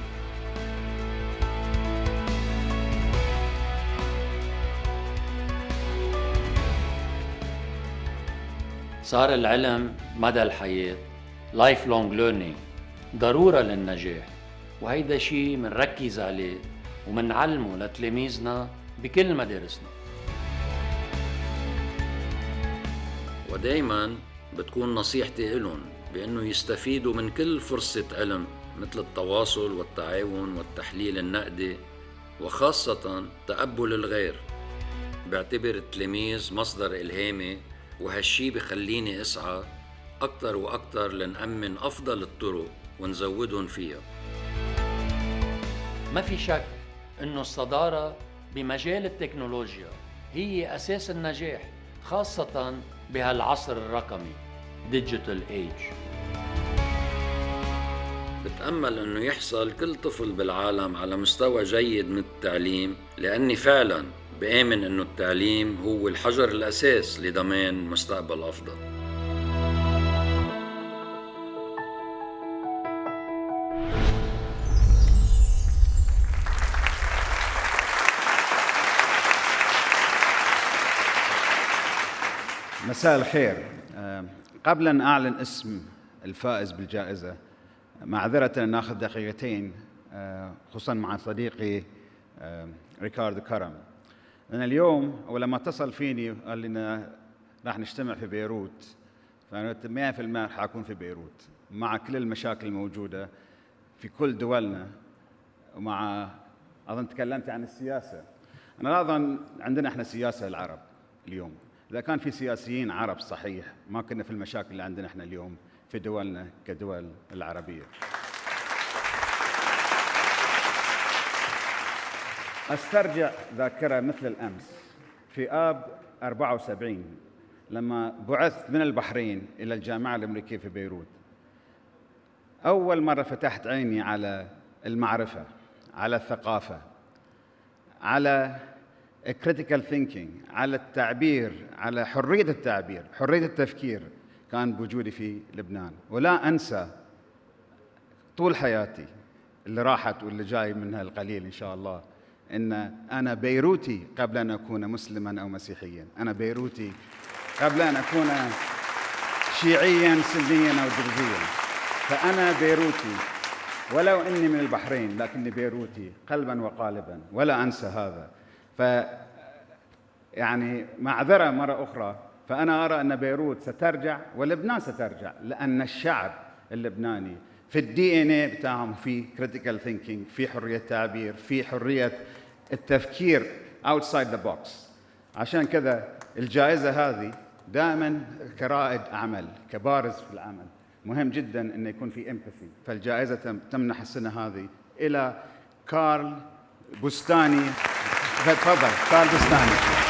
صار العلم مدى الحياة lifelong learning ضرورة للنجاح، وهيدا شيء منركز عليه ومنعلمه لتلاميذنا بكل مدارسنا. ودايما بتكون نصيحتي إلهم بأنه يستفيدوا من كل فرصة علم مثل التواصل والتعاون والتحليل النقدي، وخاصة تقبل الغير. بعتبر التلاميذ مصدر إلهامي، وهالشي بخليني أسعى أكتر وأكتر لنأمن أفضل الطرق ونزودهم فيها. ما في شك إنه الصدارة بمجال التكنولوجيا هي أساس النجاح، خاصة بهالعصر الرقمي Digital Age. بتأمل إنه يحصل كل طفل بالعالم على مستوى جيد من التعليم، لأني فعلاً بآمن إنه التعليم هو الحجر الأساس لضمان مستقبل أفضل. مساء الخير. قبل أن أعلن اسم الفائز بالجائزة، معذرة ناخذ دقيقتين خصوصاً مع صديقي ريكاردو كرم، لأن اليوم ولما اتصل فيني وقال لنا راح نجتمع في بيروت، فأنا 100% راح أكون في بيروت مع كل المشاكل الموجودة في كل دولنا ومع أظن تكلمت عن السياسة. أنا لا أظن عندنا إحنا سياسة العرب اليوم. إذا كان في سياسيين عرب صحيح ما كنا في المشاكل اللي عندنا إحنا اليوم في دولنا كدول العربية. أسترجع ذاكرة مثل الأمس في آب 74 لما بعثت من البحرين إلى الجامعة الأمريكية في بيروت. أول مرة فتحت عيني على المعرفة، على الثقافة، على critical thinking، على التعبير، على حرية التعبير، حرية التفكير كان بوجودي في لبنان. ولا أنسى طول حياتي اللي راحت واللي جاي منها القليل إن شاء الله إن أنا بيروتي قبل أن أكون مسلماً أو مسيحياً. أنا بيروتي قبل أن أكون شيعياً سنياً أو درزياً. فأنا بيروتي ولو أني من البحرين لكني بيروتي قلباً وقالباً، ولا أنسى هذا. يعني معذرة مرة أخرى، فأنا أرى أن بيروت سترجع ولبنان سترجع، لأن الشعب اللبناني في DNA بتاعهم في critical thinking، في حرية تعبير، في حرية التفكير outside the box. عشان كذا الجائزة هذه دائما كرائد عمل، كبارز في العمل، مهم جدا أن يكون في empathy. فالجائزة تمنح السنة هذه إلى كارل بستاني. تفضل كارل بستاني.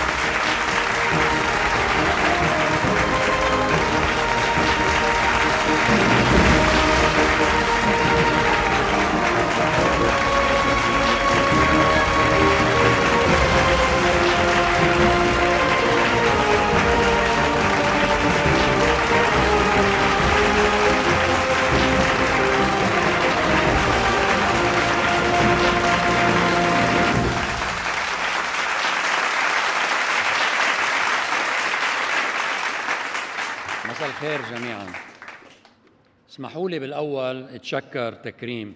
مساء الخير جميعاً. اسمحوا لي بالأول أتشكر تكريم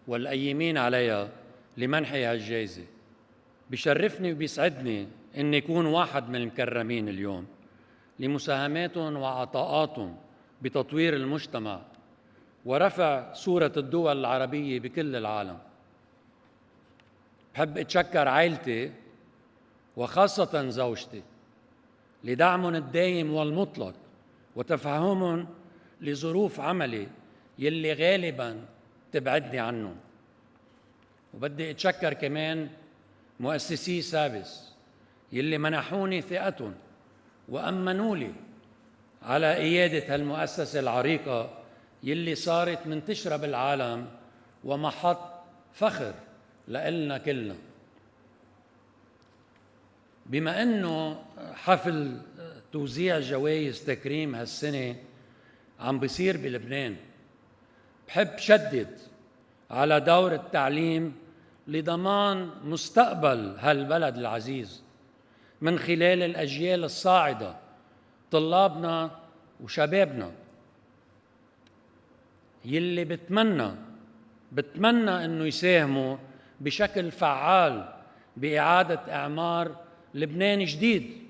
والقيمين عليها لمنحي هالجائزة. بيشرفني وبيسعدني أن يكون واحد من المكرمين اليوم لمساهماتهم وعطاءاتهم بتطوير المجتمع ورفع صورة الدول العربية بكل العالم. بحب أتشكر عائلتي وخاصة زوجتي لدعمهم الدائم والمطلق وتفهمهم لظروف عملي يلي غالباً تبعدني عنه. وبدي أتشكر كمان مؤسسي سابس يلي منحوني ثقتهم وأمنوا لي على قيادة هالمؤسسة العريقة يلي صارت منتشرة بالعالم ومحط فخر لإلنا كلنا. بما أنه حفل توزيع جوائز تكريم هالسنة عم بيصير بلبنان، بحب شدد على دور التعليم لضمان مستقبل هالبلد العزيز من خلال الأجيال الصاعدة، طلابنا وشبابنا يلي بتمنى أنه يساهموا بشكل فعال بإعادة إعمار لبنان جديد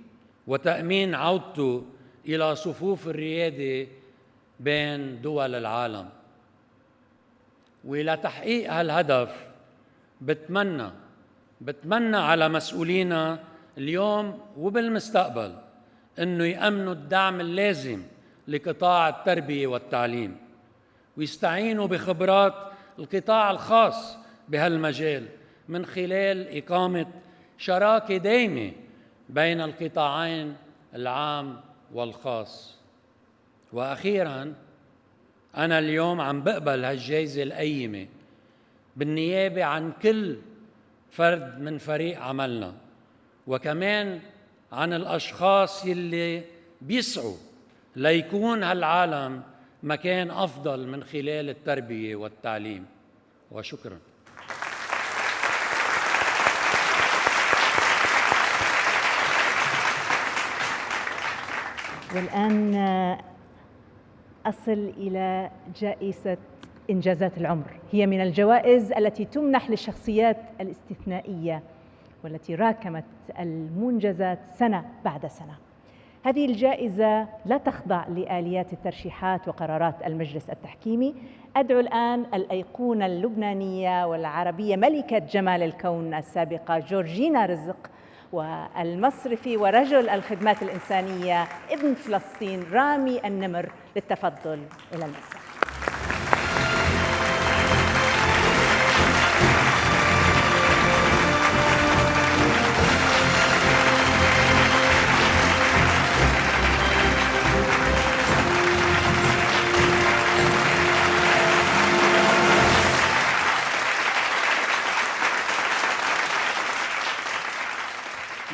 وتأمين عودته إلى صفوف الريادة بين دول العالم. وإلى تحقيق هالهدف بتمنى على مسؤولينا اليوم وبالمستقبل أنه يأمنوا الدعم اللازم لقطاع التربية والتعليم ويستعينوا بخبرات القطاع الخاص بهالمجال من خلال إقامة شراكة دائمة بين القطاعين العام والخاص. وأخيراً أنا اليوم عم بقبل هالجائزة القيمة بالنيابة عن كل فرد من فريق عملنا وكمان عن الأشخاص يلي بيسعوا ليكون هالعالم مكان أفضل من خلال التربية والتعليم. وشكراً. والآن أصل إلى جائزة إنجازات العمر، هي من الجوائز التي تمنح للشخصيات الاستثنائية والتي راكمت المنجزات سنة بعد سنة. هذه الجائزة لا تخضع لآليات الترشيحات وقرارات المجلس التحكيمي. أدعو الآن الأيقونة اللبنانية والعربية ملكة جمال الكون السابقة جورجينا رزق، والمصرفي ورجل الخدمات الإنسانية ابن فلسطين رامي النمر للتفضل إلى المسرح.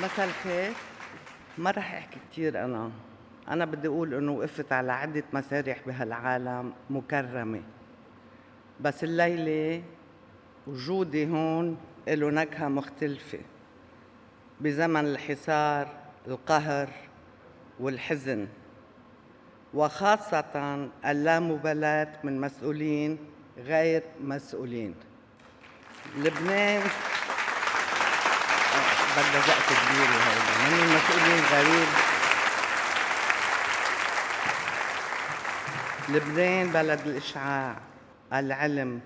مساء الخير. ما رح احكي كثير. انا بدي اقول انه وقفت على عده مسارح بهالعالم مكرمه، بس الليله وجودي هون له نكهه مختلفه بزمن الحصار، القهر والحزن، وخاصه اللامبالاه من مسؤولين غير مسؤولين. لبنان بدها وقت كبير وهيدا من المسؤولين غريب. لبنان بلد الإشعاع، العلم،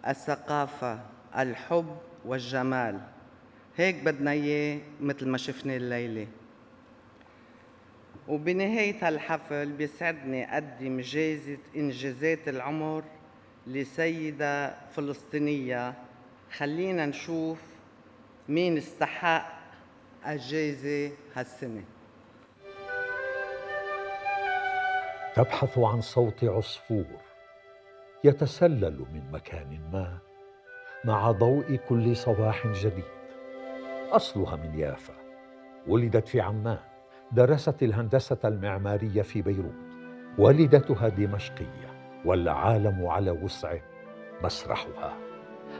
الثقافة، الحب والجمال. هيك بدنا إياه مثل ما شفنا الليلة. وبنهاية هالحفل بيسعدني أقدم جائزة إنجازات العمر لسيدة فلسطينية. خلينا نشوف مين استحق الجائزة هالسنة. تبحث عن صوت عصفور يتسلل من مكان ما مع ضوء كل صباح جديد. أصلها من يافا، ولدت في عمان، درست الهندسة المعمارية في بيروت، والدتها دمشقية والعالم على وسعه مسرحها.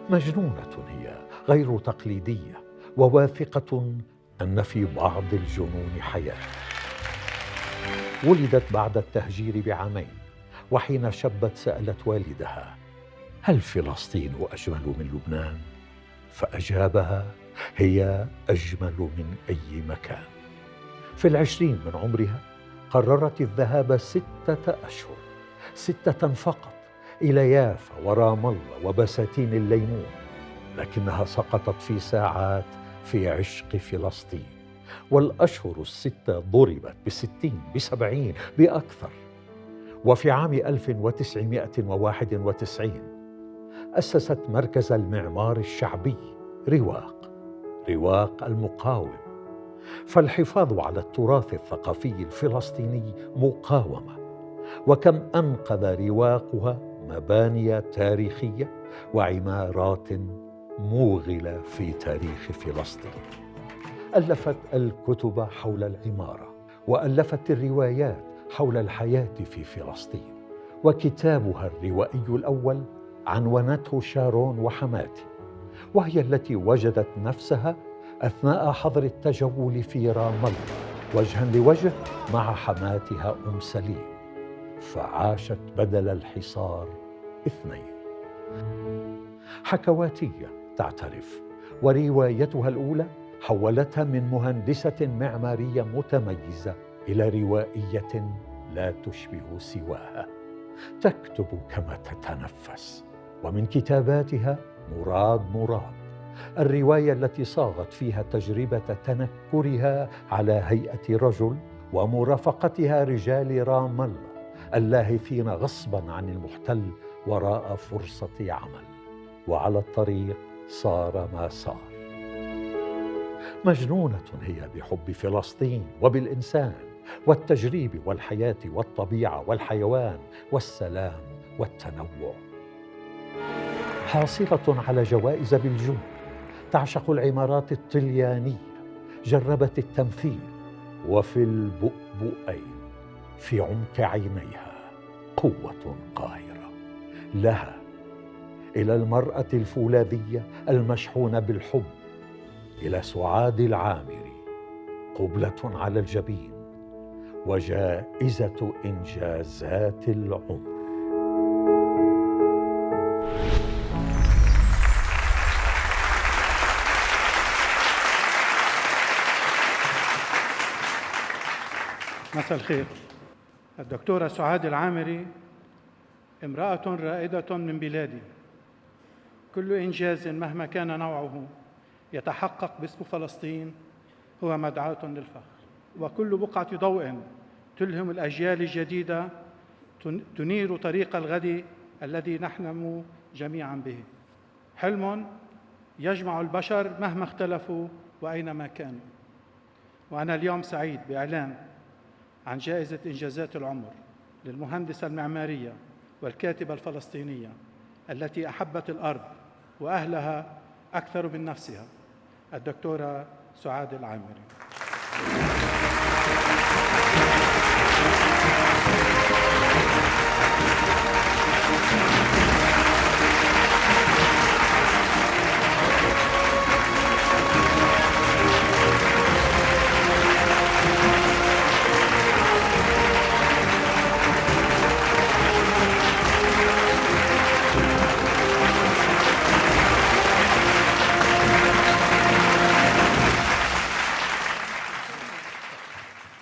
مجنونة هي، غير تقليدية، وواثقة أن في بعض الجنون حياة. ولدت بعد التهجير بعامين، وحين شبت سألت والدها: هل فلسطين أجمل من لبنان؟ فأجابها: هي أجمل من أي مكان. في 20 من عمرها قررت الذهاب 6 أشهر، 6 فقط، إلى يافا ورام الله وبساتين الليمون، لكنها سقطت في ساعات في عشق فلسطين. والأشهر 6 ضربت ب60 ب70 بأكثر. وفي عام 1991 أسست مركز المعمار الشعبي رواق المقاوم. فالحفاظ على التراث الثقافي الفلسطيني مقاومة، وكم أنقذ رواقها مباني تاريخية وعمارات موغلة في تاريخ فلسطين. ألفت الكتب حول العمارة، وألفت الروايات حول الحياة في فلسطين. وكتابها الروائي الأول عنونته شارون وحماتي، وهي التي وجدت نفسها أثناء حظر التجول في رام الله وجها لوجه مع حماتها أم سليم، فعاشت بدل الحصار 2. حكواتية تعترف، وروايتها الأولى حولتها من مهندسة معمارية متميزة إلى روائية لا تشبه سواها. تكتب كما تتنفس. ومن كتاباتها مراد، الرواية التي صاغت فيها تجربة تنكرها على هيئة رجل ومرافقتها رجال رام الله اللاهثين غصبا عن المحتل وراء فرصة عمل. وعلى الطريق صار ما صار. مجنونة هي بحب فلسطين وبالإنسان والتجريب والحياة والطبيعة والحيوان والسلام والتنوع. حاصلة على جوائز بالجملة، تعشق العمارات الطليانية، جربت التمثيل. وفي البؤبؤين في عمق عينيها قوة قاهرة. لها إلى المرأة الفولاذية المشحونة بالحب، إلى سعاد العامري قبلة على الجبين وجائزة إنجازات العمر. مساء الخير. الدكتورة سعاد العامري امرأة رائدة من بلادي. كل إنجاز مهما كان نوعه يتحقق باسم فلسطين هو مدعاة للفخر، وكل بقعة ضوء تلهم الأجيال الجديدة تنير طريق الغد الذي نحلم جميعا به. حلم يجمع البشر مهما اختلفوا وأينما كانوا. وأنا اليوم سعيد بإعلان عن جائزة إنجازات العمر للمهندسة المعمارية والكاتبة الفلسطينية التي أحبت الأرض وأهلها أكثر من نفسها، الدكتورة سعاد العامري.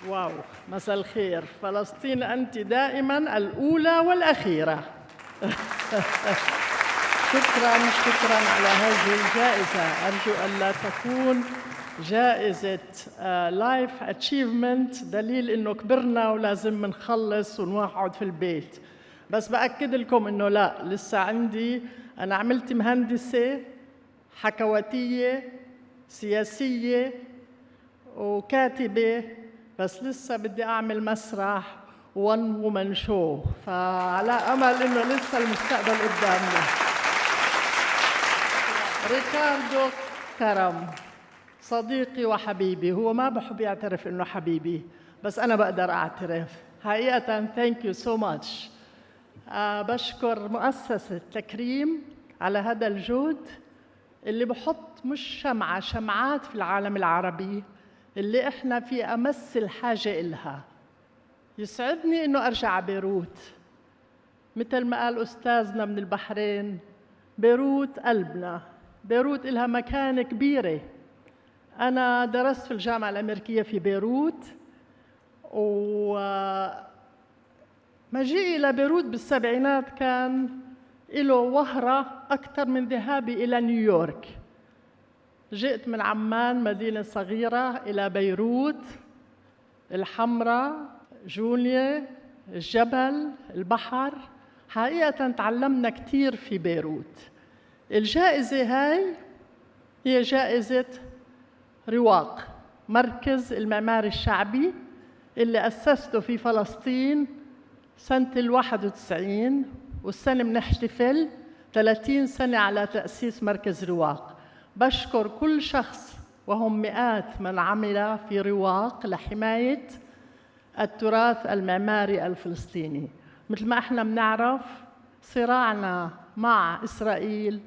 واو، مساء الخير. فلسطين أنت دائما الأولى والأخيرة. شكرا على هذه الجائزة. أرجو أن لا تكون جائزة لايف اتشيفمنت، دليل إنه كبرنا ولازم نخلص ونقعد في البيت. بس بأكد لكم إنه لا، لسه عندي. أنا عملت مهندسة حكواتية سياسية وكاتبة، بس لسه بدي أعمل مسرح وان وومن شو، فعلى أمل إنه لسه المستقبل قدامنا. ريكاردو كرم صديقي وحبيبي، هو ما بحب يعترف إنه حبيبي، بس أنا بقدر أعترف حقيقة. thank you so much. بشكر مؤسسة تكريم على هذا الجهد اللي بحط مش شمعات في العالم العربي اللي إحنا في أمس الحاجة إلها. يسعدني إنه أرجع بيروت، مثل ما قال أستاذنا من البحرين، بيروت قلبنا. بيروت إلها مكانة كبيرة. أنا درست في الجامعة الأمريكية في بيروت، ومجيئي إلى بيروت بالسبعينات كان له وهرة أكثر من ذهابي إلى نيويورك. جئت من عمان مدينة صغيرة إلى بيروت، الحمراء، جوليا، الجبل، البحر. حقيقة تعلمنا كثير في بيروت. الجائزة هاي هي جائزة رواق، مركز المعماري الشعبي اللي أسسته في فلسطين سنة 91، والسنة بنحتفل 30 سنة على تأسيس مركز رواق. بشكر كل شخص، وهم مئات من عمل في رواق لحماية التراث المعماري الفلسطيني. مثل ما احنا بنعرف، صراعنا مع إسرائيل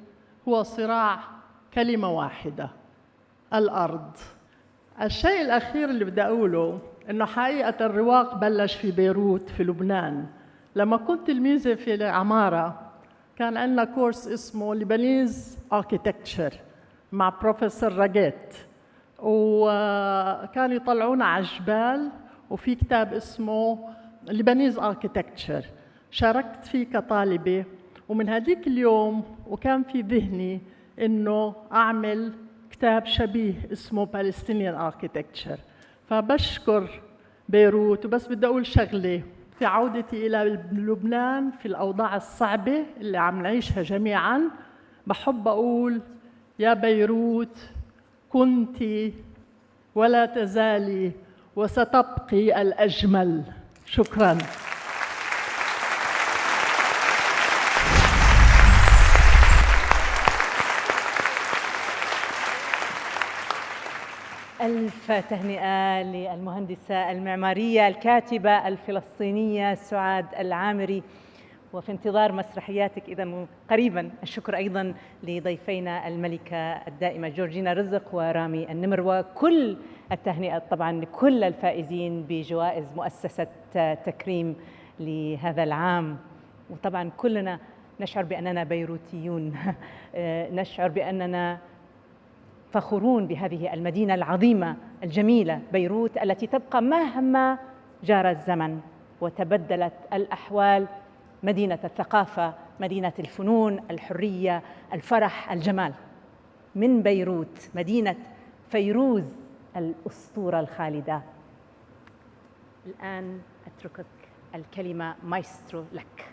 هو صراع كلمة واحدة: الأرض. الشيء الأخير اللي بدي أقوله إنه حقيقة الرواق بلش في بيروت في لبنان. لما كنت تلميذة في العمارة كان عندنا كورس اسمه لبنيز آركيتكتشر مع بروفيسور راجيت، وكانوا يطلعونا على الجبال، وفي كتاب اسمه لبنيز آركيتكتشر شاركت فيه كطالبة. ومن هذيك اليوم وكان في ذهني إنه أعمل كتاب شبيه اسمه Palestinian Architecture. فبشكر بيروت. وبس بدي أقول شغلة في عودتي إلى لبنان في الأوضاع الصعبة اللي عم نعيشها جميعاً، بحب أقول: يا بيروت، كنت ولا تزالي وستبقي الأجمل. شكراً. ألف تهنئة للمهندسة المعمارية الكاتبة الفلسطينية سعاد العامري، وفي انتظار مسرحياتك إذا قريبا. الشكر أيضا لضيفينا الملكة الدائمة جورجينا رزق ورامي النمر، وكل التهنئة طبعا لكل الفائزين بجوائز مؤسسة تكريم لهذا العام. وطبعا كلنا نشعر بأننا بيروتيون، نشعر بأننا فخورون بهذه المدينة العظيمة الجميلة بيروت، التي تبقى مهما جار الزمن وتبدلت الأحوال. مدينة الثقافة، مدينة الفنون، الحرية، الفرح، الجمال. من بيروت، مدينة فيروز الأسطورة الخالدة. الآن أتركك الكلمة مايسترو لك.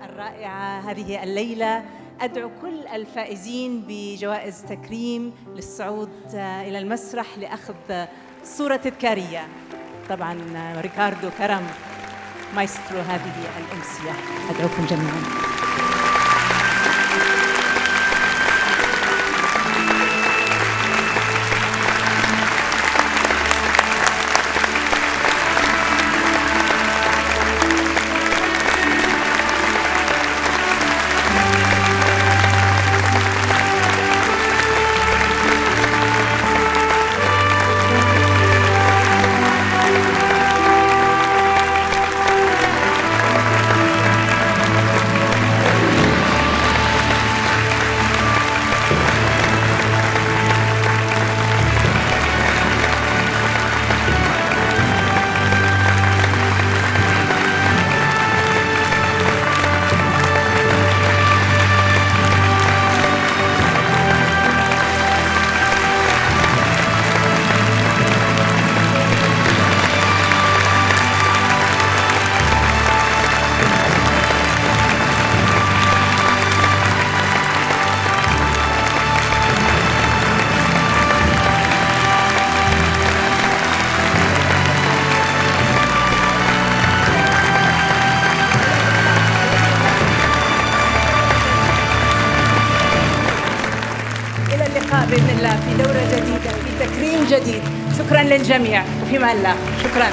الرائعة هذه الليلة. أدعو كل الفائزين بجوائز تكريم للصعود إلى المسرح لأخذ صورة تذكارية. طبعاً ريكاردو كرم مايسترو هذه الأمسية. أدعوكم جميعاً. بإذن الله في دورة جديدة في تكريم جديد. شكرا للجميع وفي أمان الله. شكرا.